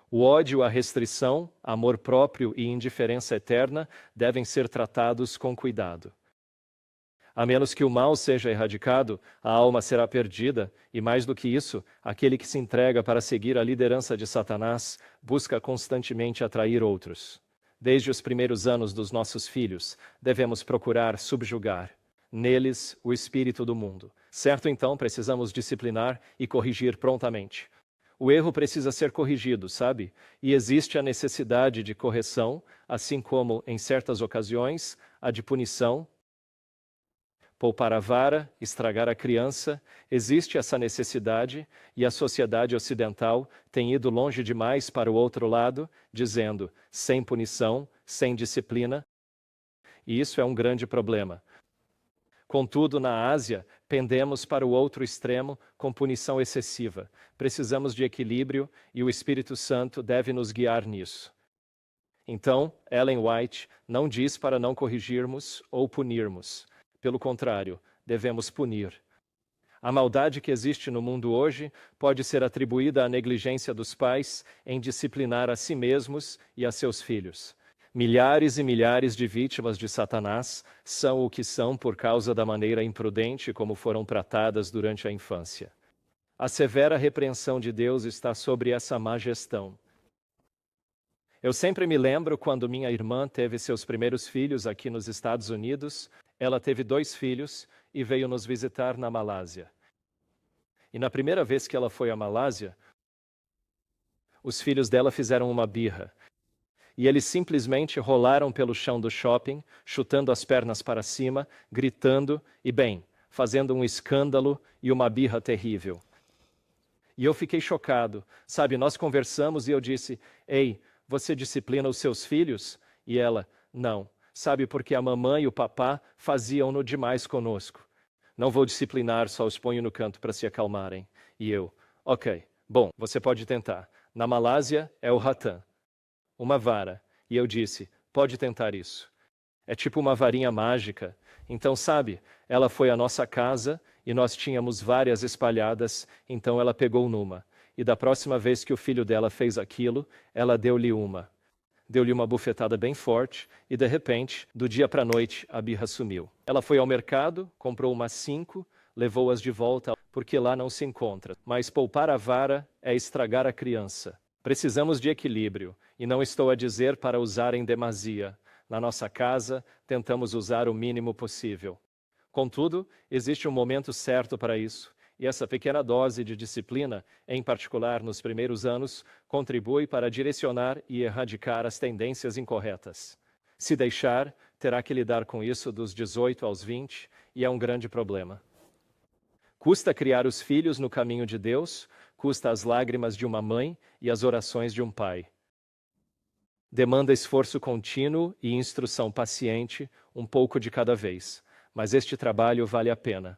O ódio, a restrição, amor próprio e indiferença eterna devem ser tratados com cuidado. A menos que o mal seja erradicado, a alma será perdida, e mais do que isso, aquele que se entrega para seguir a liderança de Satanás busca constantemente atrair outros. Desde os primeiros anos dos nossos filhos, devemos procurar subjugar neles o espírito do mundo. Certo, então, precisamos disciplinar e corrigir prontamente. O erro precisa ser corrigido, sabe? E existe a necessidade de correção, assim como, em certas ocasiões, a de punição. Poupar a vara, estragar a criança, existe essa necessidade e a sociedade ocidental tem ido longe demais para o outro lado, dizendo sem punição, sem disciplina. E isso é um grande problema. Contudo, na Ásia, pendemos para o outro extremo com punição excessiva. Precisamos de equilíbrio e o Espírito Santo deve nos guiar nisso. Então, Ellen White não diz para não corrigirmos ou punirmos. Pelo contrário, devemos punir. A maldade que existe no mundo hoje pode ser atribuída à negligência dos pais em disciplinar a si mesmos e a seus filhos. Milhares e milhares de vítimas de Satanás são o que são por causa da maneira imprudente como foram tratadas durante a infância. A severa repreensão de Deus está sobre essa má gestão. Eu sempre me lembro quando minha irmã teve seus primeiros filhos aqui nos Estados Unidos. Ela teve 2 filhos e veio nos visitar na Malásia. E na primeira vez que ela foi à Malásia, os filhos dela fizeram uma birra. E eles simplesmente rolaram pelo chão do shopping, chutando as pernas para cima, gritando e, bem, fazendo um escândalo e uma birra terrível. E eu fiquei chocado. Sabe, nós conversamos e eu disse, ei, você disciplina os seus filhos? E ela, não. Sabe, porque a mamãe e o papá faziam-no demais conosco. Não vou disciplinar, só os ponho no canto para se acalmarem. E eu, ok, bom, você pode tentar. Na Malásia é o rattan, uma vara. E eu disse, pode tentar isso. É tipo uma varinha mágica. Então, sabe, ela foi à nossa casa e nós tínhamos várias espalhadas, então ela pegou numa. E da próxima vez que o filho dela fez aquilo, ela deu-lhe uma. Deu-lhe uma bufetada bem forte e, de repente, do dia para a noite, a birra sumiu. Ela foi ao mercado, comprou umas 5, levou-as de volta, porque lá não se encontra. Mas poupar a vara é estragar a criança. Precisamos de equilíbrio, e não estou a dizer para usar em demasia. Na nossa casa, tentamos usar o mínimo possível. Contudo, existe um momento certo para isso. E essa pequena dose de disciplina, em particular nos primeiros anos, contribui para direcionar e erradicar as tendências incorretas. Se deixar, terá que lidar com isso dos 18 aos 20, e é um grande problema. Custa criar os filhos no caminho de Deus, custa as lágrimas de uma mãe e as orações de um pai. Demanda esforço contínuo e instrução paciente, um pouco de cada vez, mas este trabalho vale a pena.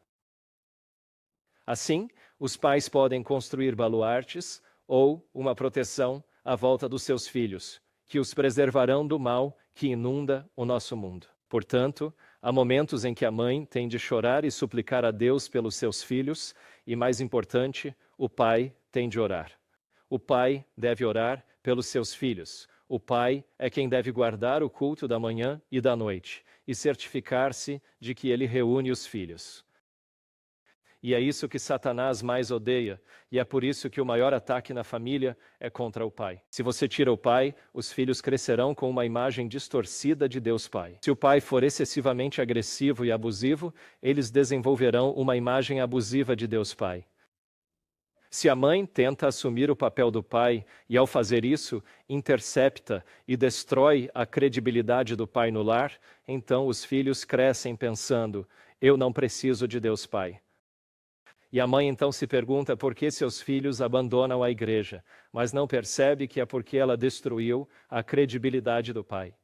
Assim, os pais podem construir baluartes ou uma proteção à volta dos seus filhos, que os preservarão do mal que inunda o nosso mundo. Portanto, há momentos em que a mãe tem de chorar e suplicar a Deus pelos seus filhos, e mais importante, o pai tem de orar. O pai deve orar pelos seus filhos. O pai é quem deve guardar o culto da manhã e da noite, e certificar-se de que ele reúne os filhos. E é isso que Satanás mais odeia, e é por isso que o maior ataque na família é contra o pai. Se você tira o pai, os filhos crescerão com uma imagem distorcida de Deus Pai. Se o pai for excessivamente agressivo e abusivo, eles desenvolverão uma imagem abusiva de Deus Pai. Se a mãe tenta assumir o papel do pai e, ao fazer isso, intercepta e destrói a credibilidade do pai no lar, então os filhos crescem pensando, eu não preciso de Deus Pai. E a mãe então se pergunta por que seus filhos abandonam a igreja, mas não percebe que é porque ela destruiu a credibilidade do pai.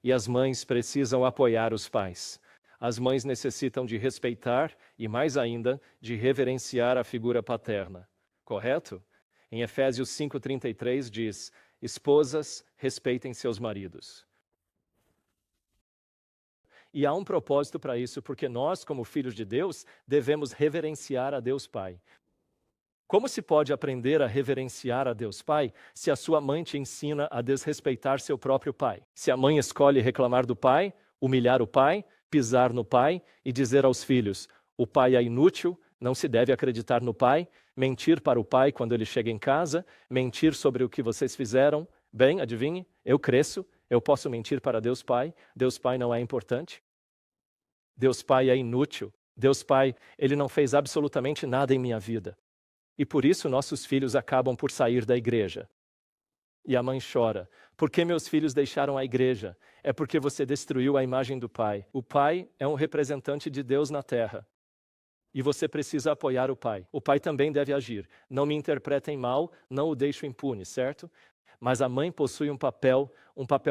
E as mães precisam apoiar os pais. As mães necessitam de respeitar e, mais ainda, de reverenciar a figura paterna. Correto? Em Efésios 5:33 diz, esposas, respeitem seus maridos. E há um propósito para isso, porque nós, como filhos de Deus, devemos reverenciar a Deus Pai. Como se pode aprender a reverenciar a Deus Pai se a sua mãe te ensina a desrespeitar seu próprio pai? Se a mãe escolhe reclamar do pai, humilhar o pai, pisar no pai e dizer aos filhos, o pai é inútil, não se deve acreditar no pai, mentir para o pai quando ele chega em casa, mentir sobre o que vocês fizeram, bem, adivinhe, eu cresço, eu posso mentir para Deus Pai não é importante. Deus Pai é inútil. Deus Pai, Ele não fez absolutamente nada em minha vida. E por isso nossos filhos acabam por sair da igreja. E a mãe chora. Por que meus filhos deixaram a igreja? É porque você destruiu a imagem do Pai. O Pai é um representante de Deus na terra. E você precisa apoiar o Pai. O Pai também deve agir. Não me interpretem mal, não o deixo impune, certo? Mas a mãe possui um papel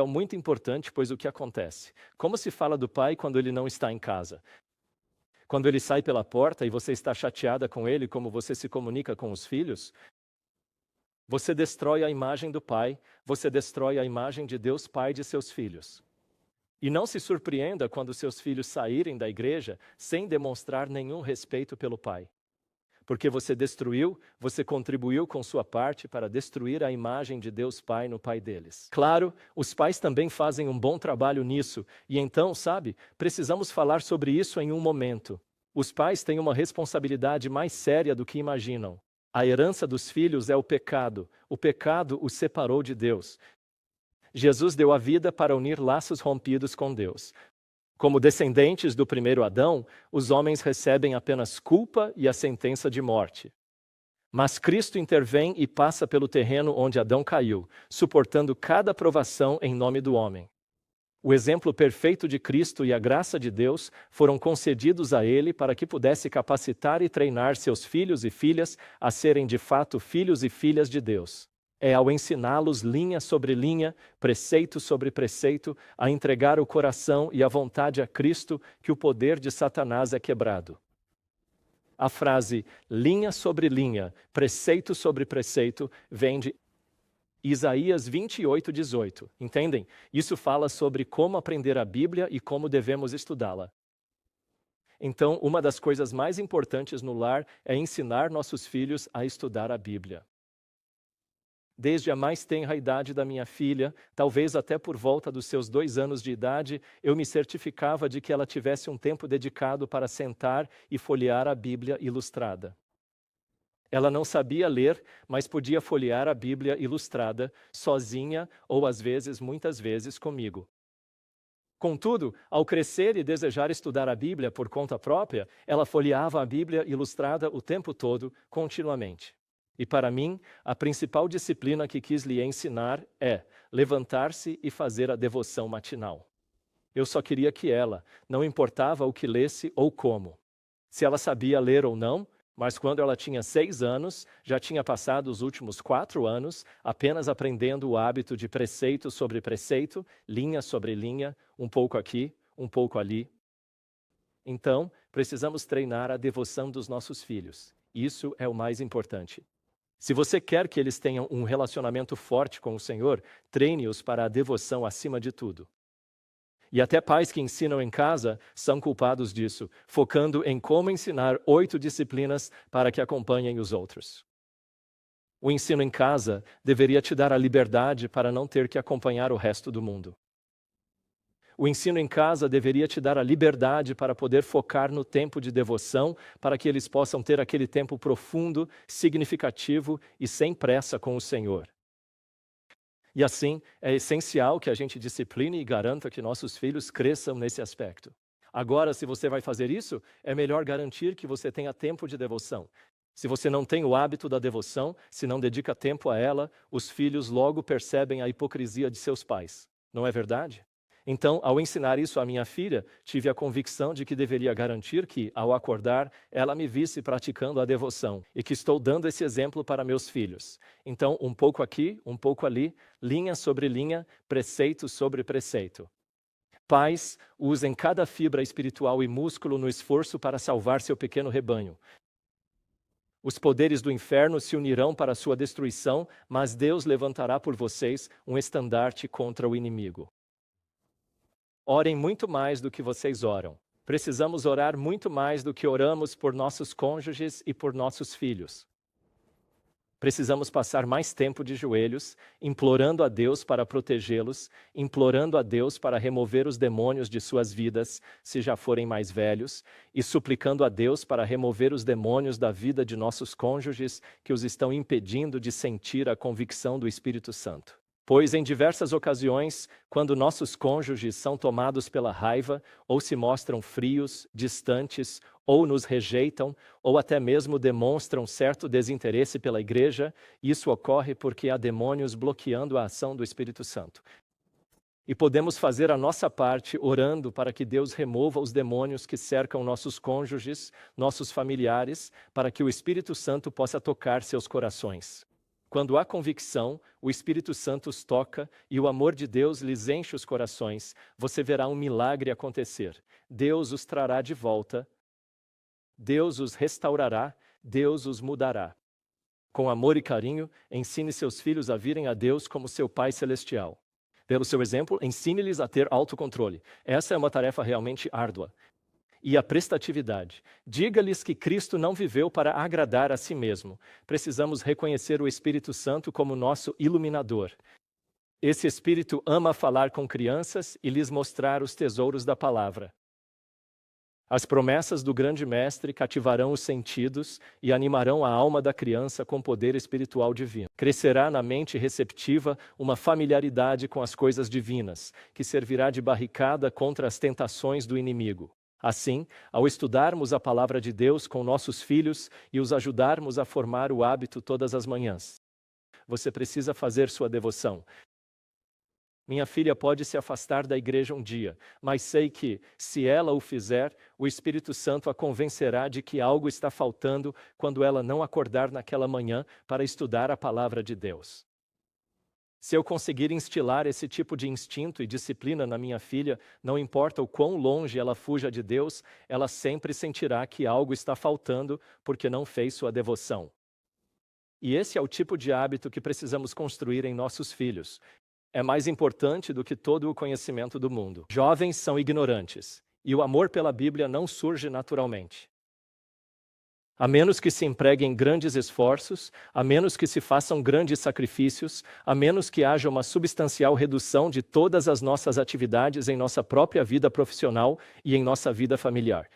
muito importante, pois o que acontece? Como se fala do pai quando ele não está em casa? Quando ele sai pela porta e você está chateada com ele, como você se comunica com os filhos? Você destrói a imagem do pai, você destrói a imagem de Deus Pai de seus filhos. E não se surpreenda quando seus filhos saírem da igreja sem demonstrar nenhum respeito pelo pai. Porque você contribuiu com sua parte para destruir a imagem de Deus Pai no pai deles. Claro, os pais também fazem um bom trabalho nisso, e então, precisamos falar sobre isso em um momento. Os pais têm uma responsabilidade mais séria do que imaginam. A herança dos filhos é o pecado os separou de Deus. Jesus deu a vida para unir laços rompidos com Deus. Como descendentes do primeiro Adão, os homens recebem apenas culpa e a sentença de morte. Mas Cristo intervém e passa pelo terreno onde Adão caiu, suportando cada provação em nome do homem. O exemplo perfeito de Cristo e a graça de Deus foram concedidos a ele para que pudesse capacitar e treinar seus filhos e filhas a serem de fato filhos e filhas de Deus. É ao ensiná-los linha sobre linha, preceito sobre preceito, a entregar o coração e a vontade a Cristo que o poder de Satanás é quebrado. A frase linha sobre linha, preceito sobre preceito, vem de Isaías 28:18. Entendem? Isso fala sobre como aprender a Bíblia e como devemos estudá-la. Então, uma das coisas mais importantes no lar é ensinar nossos filhos a estudar a Bíblia. Desde a mais tenra idade da minha filha, talvez até por volta dos seus 2 anos de idade, eu me certificava de que ela tivesse um tempo dedicado para sentar e folhear a Bíblia ilustrada. Ela não sabia ler, mas podia folhear a Bíblia ilustrada, sozinha ou muitas vezes comigo. Contudo, ao crescer e desejar estudar a Bíblia por conta própria, ela folheava a Bíblia ilustrada o tempo todo, continuamente. E para mim, a principal disciplina que quis lhe ensinar é levantar-se e fazer a devoção matinal. Eu só queria que ela, não importava o que lesse ou como. Se ela sabia ler ou não, mas quando ela tinha 6 anos, já tinha passado os últimos 4 anos apenas aprendendo o hábito de preceito sobre preceito, linha sobre linha, um pouco aqui, um pouco ali. Então, precisamos treinar a devoção dos nossos filhos. Isso é o mais importante. Se você quer que eles tenham um relacionamento forte com o Senhor, treine-os para a devoção acima de tudo. E até pais que ensinam em casa são culpados disso, focando em como ensinar 8 disciplinas para que acompanhem os outros. O ensino em casa deveria te dar a liberdade para não ter que acompanhar o resto do mundo. O ensino em casa deveria te dar a liberdade para poder focar no tempo de devoção, para que eles possam ter aquele tempo profundo, significativo e sem pressa com o Senhor. E assim, é essencial que a gente discipline e garanta que nossos filhos cresçam nesse aspecto. Agora, se você vai fazer isso, é melhor garantir que você tenha tempo de devoção. Se você não tem o hábito da devoção, se não dedica tempo a ela, os filhos logo percebem a hipocrisia de seus pais. Não é verdade? Então, ao ensinar isso à minha filha, tive a convicção de que deveria garantir que, ao acordar, ela me visse praticando a devoção e que estou dando esse exemplo para meus filhos. Então, um pouco aqui, um pouco ali, linha sobre linha, preceito sobre preceito. Pais, usem cada fibra espiritual e músculo no esforço para salvar seu pequeno rebanho. Os poderes do inferno se unirão para sua destruição, mas Deus levantará por vocês um estandarte contra o inimigo. Orem muito mais do que vocês oram. Precisamos orar muito mais do que oramos por nossos cônjuges e por nossos filhos. Precisamos passar mais tempo de joelhos, implorando a Deus para protegê-los, implorando a Deus para remover os demônios de suas vidas, se já forem mais velhos, e suplicando a Deus para remover os demônios da vida de nossos cônjuges que os estão impedindo de sentir a convicção do Espírito Santo. Pois em diversas ocasiões, quando nossos cônjuges são tomados pela raiva, ou se mostram frios, distantes, ou nos rejeitam, ou até mesmo demonstram certo desinteresse pela igreja, isso ocorre porque há demônios bloqueando a ação do Espírito Santo. E podemos fazer a nossa parte orando para que Deus remova os demônios que cercam nossos cônjuges, nossos familiares, para que o Espírito Santo possa tocar seus corações. Quando há convicção, o Espírito Santo os toca e o amor de Deus lhes enche os corações, você verá um milagre acontecer. Deus os trará de volta, Deus os restaurará, Deus os mudará. Com amor e carinho, ensine seus filhos a virem a Deus como seu Pai Celestial. Pelo seu exemplo, ensine-lhes a ter autocontrole. Essa é uma tarefa realmente árdua. E a prestatividade. Diga-lhes que Cristo não viveu para agradar a si mesmo. Precisamos reconhecer o Espírito Santo como nosso iluminador. Esse Espírito ama falar com crianças e lhes mostrar os tesouros da palavra. As promessas do grande mestre cativarão os sentidos e animarão a alma da criança com poder espiritual divino. Crescerá na mente receptiva uma familiaridade com as coisas divinas, que servirá de barricada contra as tentações do inimigo. Assim, ao estudarmos a palavra de Deus com nossos filhos e os ajudarmos a formar o hábito todas as manhãs, você precisa fazer sua devoção. Minha filha pode se afastar da igreja um dia, mas sei que, se ela o fizer, o Espírito Santo a convencerá de que algo está faltando quando ela não acordar naquela manhã para estudar a palavra de Deus. Se eu conseguir instilar esse tipo de instinto e disciplina na minha filha, não importa o quão longe ela fuja de Deus, ela sempre sentirá que algo está faltando porque não fez sua devoção. E esse é o tipo de hábito que precisamos construir em nossos filhos. É mais importante do que todo o conhecimento do mundo. Jovens são ignorantes, e o amor pela Bíblia não surge naturalmente. A menos que se empreguem grandes esforços, a menos que se façam grandes sacrifícios, a menos que haja uma substancial redução de todas as nossas atividades em nossa própria vida profissional e em nossa vida familiar.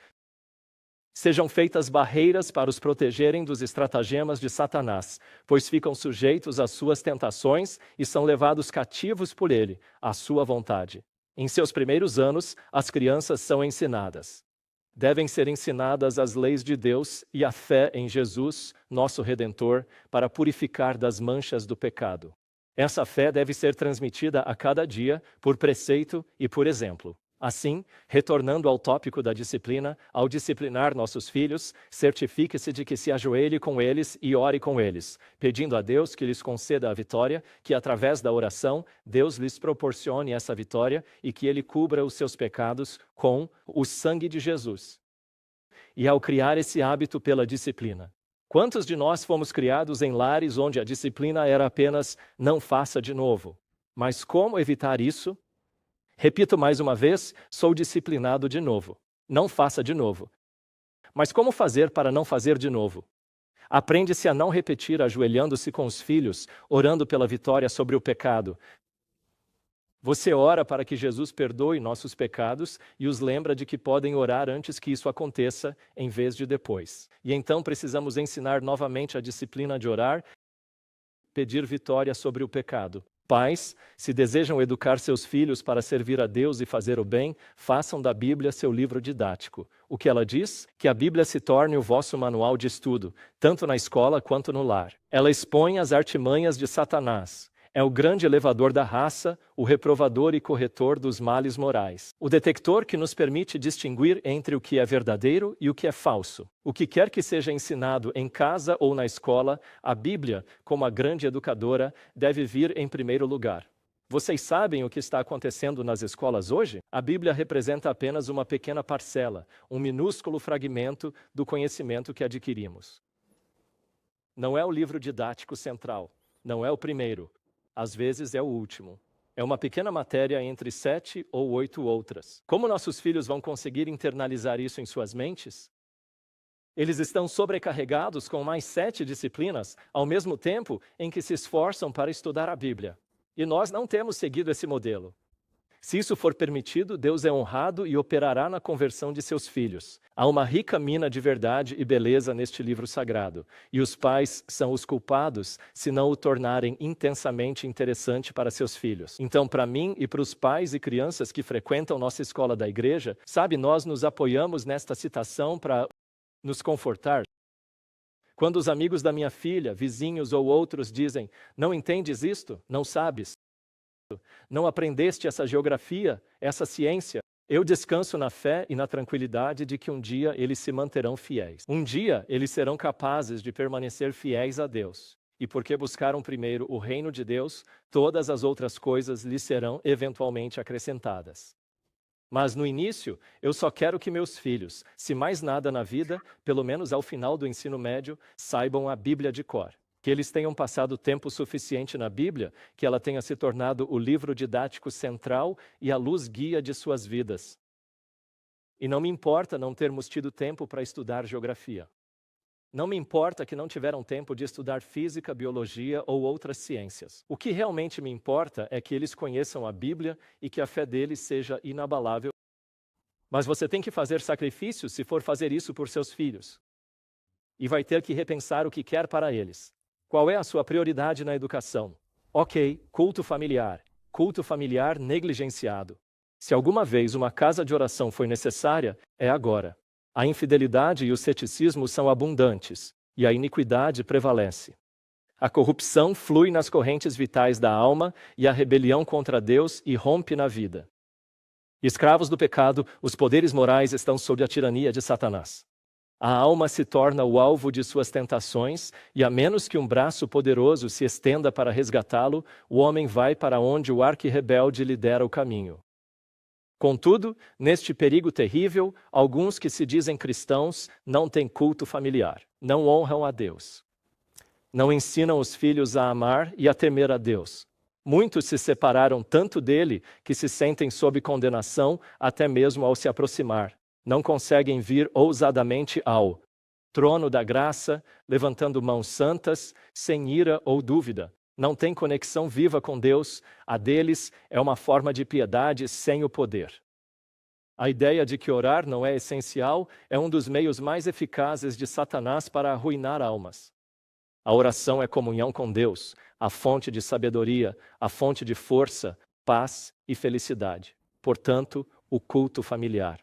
Sejam feitas barreiras para os protegerem dos estratagemas de Satanás, pois ficam sujeitos às suas tentações e são levados cativos por ele, à sua vontade. Em seus primeiros anos, as crianças são ensinadas. Devem ser ensinadas as leis de Deus e a fé em Jesus, nosso Redentor, para purificar das manchas do pecado. Essa fé deve ser transmitida a cada dia, por preceito e por exemplo. Assim, retornando ao tópico da disciplina, ao disciplinar nossos filhos, certifique-se de que se ajoelhe com eles e ore com eles, pedindo a Deus que lhes conceda a vitória, que através da oração, Deus lhes proporcione essa vitória e que Ele cubra os seus pecados com o sangue de Jesus. E ao criar esse hábito pela disciplina, quantos de nós fomos criados em lares onde a disciplina era apenas não faça de novo? Mas como evitar isso? Repito mais uma vez, sou disciplinado de novo. Não faça de novo. Mas como fazer para não fazer de novo? Aprende-se a não repetir ajoelhando-se com os filhos, orando pela vitória sobre o pecado. Você ora para que Jesus perdoe nossos pecados e os lembra de que podem orar antes que isso aconteça, em vez de depois. E então precisamos ensinar novamente a disciplina de orar, pedir vitória sobre o pecado. Pais, se desejam educar seus filhos para servir a Deus e fazer o bem, façam da Bíblia seu livro didático. O que ela diz? Que a Bíblia se torne o vosso manual de estudo, tanto na escola quanto no lar. Ela expõe as artimanhas de Satanás. É o grande elevador da raça, o reprovador e corretor dos males morais. O detector que nos permite distinguir entre o que é verdadeiro e o que é falso. O que quer que seja ensinado em casa ou na escola, a Bíblia, como a grande educadora, deve vir em primeiro lugar. Vocês sabem o que está acontecendo nas escolas hoje? A Bíblia representa apenas uma pequena parcela, um minúsculo fragmento do conhecimento que adquirimos. Não é o livro didático central, não é o primeiro. Às vezes é o último. É uma pequena matéria entre 7 ou 8 outras. Como nossos filhos vão conseguir internalizar isso em suas mentes? Eles estão sobrecarregados com mais 7 disciplinas, ao mesmo tempo em que se esforçam para estudar a Bíblia. E nós não temos seguido esse modelo. Se isso for permitido, Deus é honrado e operará na conversão de seus filhos. Há uma rica mina de verdade e beleza neste livro sagrado, e os pais são os culpados se não o tornarem intensamente interessante para seus filhos. Então, para mim e para os pais e crianças que frequentam nossa escola da igreja, sabe, nós nos apoiamos nesta citação para nos confortar. Quando os amigos da minha filha, vizinhos ou outros dizem, não entendes isto? Não sabes? Não aprendeste essa geografia, essa ciência? Eu descanso na fé e na tranquilidade de que um dia eles se manterão fiéis. Um dia eles serão capazes de permanecer fiéis a Deus. E porque buscaram primeiro o reino de Deus, todas as outras coisas lhes serão eventualmente acrescentadas. Mas no início, eu só quero que meus filhos, se mais nada na vida, pelo menos ao final do ensino médio, saibam a Bíblia de cor. Que eles tenham passado tempo suficiente na Bíblia, que ela tenha se tornado o livro didático central e a luz guia de suas vidas. E não me importa não termos tido tempo para estudar geografia. Não me importa que não tiveram tempo de estudar física, biologia ou outras ciências. O que realmente me importa é que eles conheçam a Bíblia e que a fé deles seja inabalável. Mas você tem que fazer sacrifícios se for fazer isso por seus filhos. E vai ter que repensar o que quer para eles. Qual é a sua prioridade na educação? Ok, culto familiar. Culto familiar negligenciado. Se alguma vez uma casa de oração foi necessária, é agora. A infidelidade e o ceticismo são abundantes, e a iniquidade prevalece. A corrupção flui nas correntes vitais da alma e a rebelião contra Deus irrompe na vida. Escravos do pecado, os poderes morais estão sob a tirania de Satanás. A alma se torna o alvo de suas tentações, e a menos que um braço poderoso se estenda para resgatá-lo, o homem vai para onde o arqui-rebelde lhe dera o caminho. Contudo, neste perigo terrível, alguns que se dizem cristãos não têm culto familiar, não honram a Deus. Não ensinam os filhos a amar e a temer a Deus. Muitos se separaram tanto dele que se sentem sob condenação até mesmo ao se aproximar. Não conseguem vir ousadamente ao trono da graça, levantando mãos santas, sem ira ou dúvida. Não tem conexão viva com Deus, a deles é uma forma de piedade sem o poder. A ideia de que orar não é essencial é um dos meios mais eficazes de Satanás para arruinar almas. A oração é comunhão com Deus, a fonte de sabedoria, a fonte de força, paz e felicidade. Portanto, o culto familiar.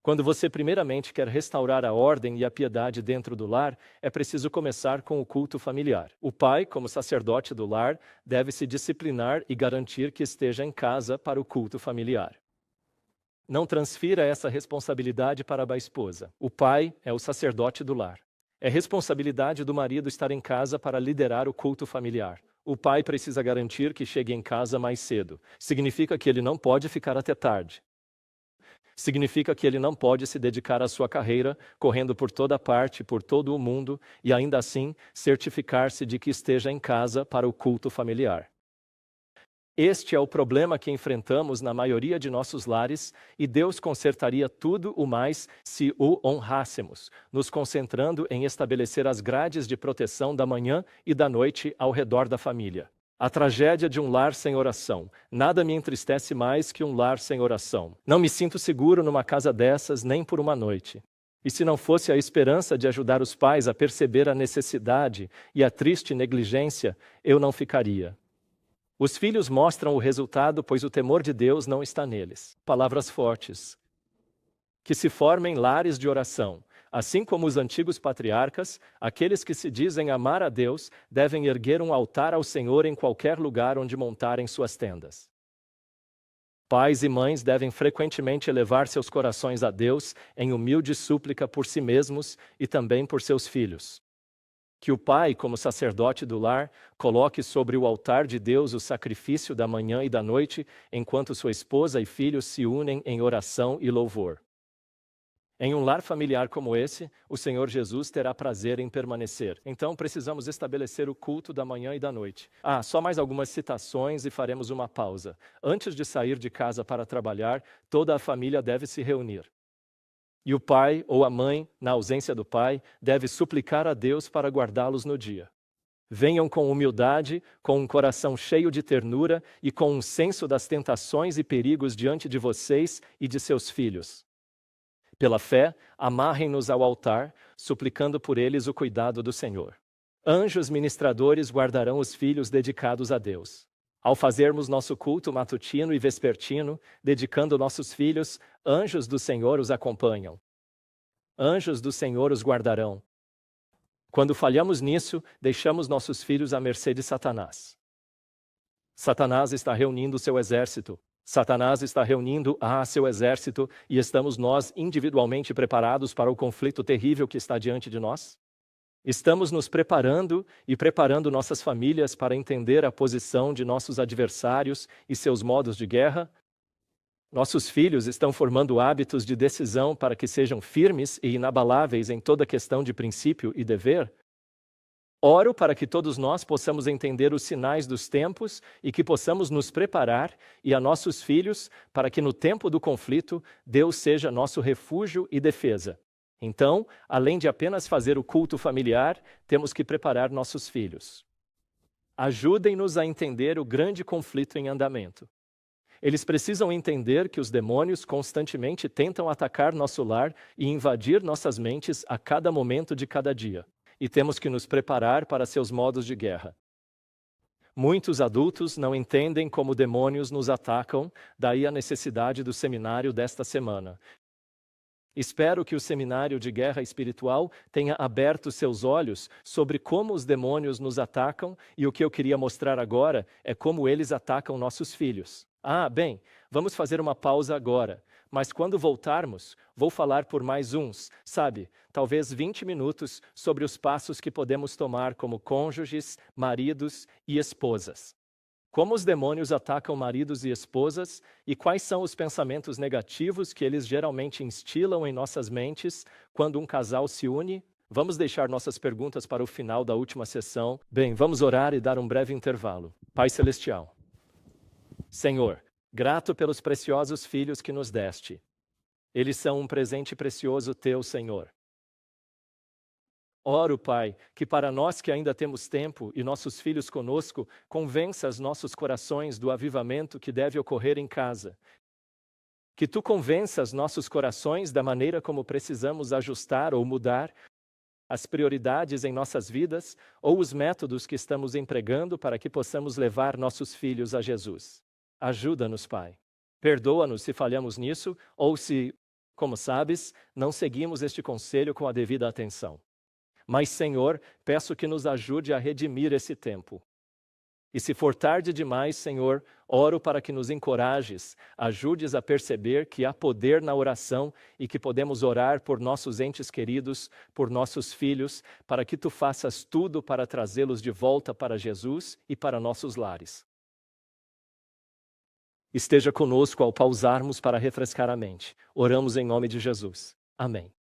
Quando você primeiramente quer restaurar a ordem e a piedade dentro do lar, é preciso começar com o culto familiar. O pai, como sacerdote do lar, deve se disciplinar e garantir que esteja em casa para o culto familiar. Não transfira essa responsabilidade para a esposa. O pai é o sacerdote do lar. É responsabilidade do marido estar em casa para liderar o culto familiar. O pai precisa garantir que chegue em casa mais cedo. Significa que ele não pode ficar até tarde. Significa que ele não pode se dedicar à sua carreira, correndo por toda parte, por todo o mundo, e ainda assim certificar-se de que esteja em casa para o culto familiar. Este é o problema que enfrentamos na maioria de nossos lares, e Deus consertaria tudo o mais se o honrássemos, nos concentrando em estabelecer as grades de proteção da manhã e da noite ao redor da família. A tragédia de um lar sem oração. Nada me entristece mais que um lar sem oração. Não me sinto seguro numa casa dessas nem por uma noite. E se não fosse a esperança de ajudar os pais a perceber a necessidade e a triste negligência, eu não ficaria. Os filhos mostram o resultado, pois o temor de Deus não está neles. Palavras fortes. Que se formem lares de oração. Assim como os antigos patriarcas, aqueles que se dizem amar a Deus devem erguer um altar ao Senhor em qualquer lugar onde montarem suas tendas. Pais e mães devem frequentemente elevar seus corações a Deus em humilde súplica por si mesmos e também por seus filhos. Que o pai, como sacerdote do lar, coloque sobre o altar de Deus o sacrifício da manhã e da noite, enquanto sua esposa e filhos se unem em oração e louvor. Em um lar familiar como esse, o Senhor Jesus terá prazer em permanecer. Então, precisamos estabelecer o culto da manhã e da noite. Só mais algumas citações e faremos uma pausa. Antes de sair de casa para trabalhar, toda a família deve se reunir. E o pai ou a mãe, na ausência do pai, deve suplicar a Deus para guardá-los no dia. Venham com humildade, com um coração cheio de ternura e com um senso das tentações e perigos diante de vocês e de seus filhos. Pela fé, amarrem-nos ao altar, suplicando por eles o cuidado do Senhor. Anjos ministradores guardarão os filhos dedicados a Deus. Ao fazermos nosso culto matutino e vespertino, dedicando nossos filhos, anjos do Senhor os acompanham. Anjos do Senhor os guardarão. Quando falhamos nisso, deixamos nossos filhos à mercê de Satanás. Satanás está reunindo seu exército. Satanás está reunindo seu exército e estamos nós individualmente preparados para o conflito terrível que está diante de nós? Estamos nos preparando e preparando nossas famílias para entender a posição de nossos adversários e seus modos de guerra? Nossos filhos estão formando hábitos de decisão para que sejam firmes e inabaláveis em toda questão de princípio e dever? Oro para que todos nós possamos entender os sinais dos tempos e que possamos nos preparar e a nossos filhos para que no tempo do conflito Deus seja nosso refúgio e defesa. Então, além de apenas fazer o culto familiar, temos que preparar nossos filhos. Ajudem-nos a entender o grande conflito em andamento. Eles precisam entender que os demônios constantemente tentam atacar nosso lar e invadir nossas mentes a cada momento de cada dia. E temos que nos preparar para seus modos de guerra. Muitos adultos não entendem como demônios nos atacam, daí a necessidade do seminário desta semana. Espero que o seminário de guerra espiritual tenha aberto seus olhos sobre como os demônios nos atacam, e o que eu queria mostrar agora é como eles atacam nossos filhos. Bem, vamos fazer uma pausa agora. Mas quando voltarmos, vou falar por mais talvez 20 minutos sobre os passos que podemos tomar como cônjuges, maridos e esposas. Como os demônios atacam maridos e esposas e quais são os pensamentos negativos que eles geralmente instilam em nossas mentes quando um casal se une? Vamos deixar nossas perguntas para o final da última sessão. Bem, vamos orar e dar um breve intervalo. Pai Celestial, Senhor, grato pelos preciosos filhos que nos deste. Eles são um presente precioso teu, Senhor. Oro, Pai, que para nós que ainda temos tempo e nossos filhos conosco, convenças nossos corações do avivamento que deve ocorrer em casa. Que Tu convenças nossos corações da maneira como precisamos ajustar ou mudar as prioridades em nossas vidas ou os métodos que estamos empregando para que possamos levar nossos filhos a Jesus. Ajuda-nos, Pai. Perdoa-nos se falhamos nisso ou se, como sabes, não seguimos este conselho com a devida atenção. Mas, Senhor, peço que nos ajude a redimir esse tempo. E se for tarde demais, Senhor, oro para que nos encorajes, ajudes a perceber que há poder na oração e que podemos orar por nossos entes queridos, por nossos filhos, para que Tu faças tudo para trazê-los de volta para Jesus e para nossos lares. Esteja conosco ao pausarmos para refrescar a mente. Oramos em nome de Jesus. Amém.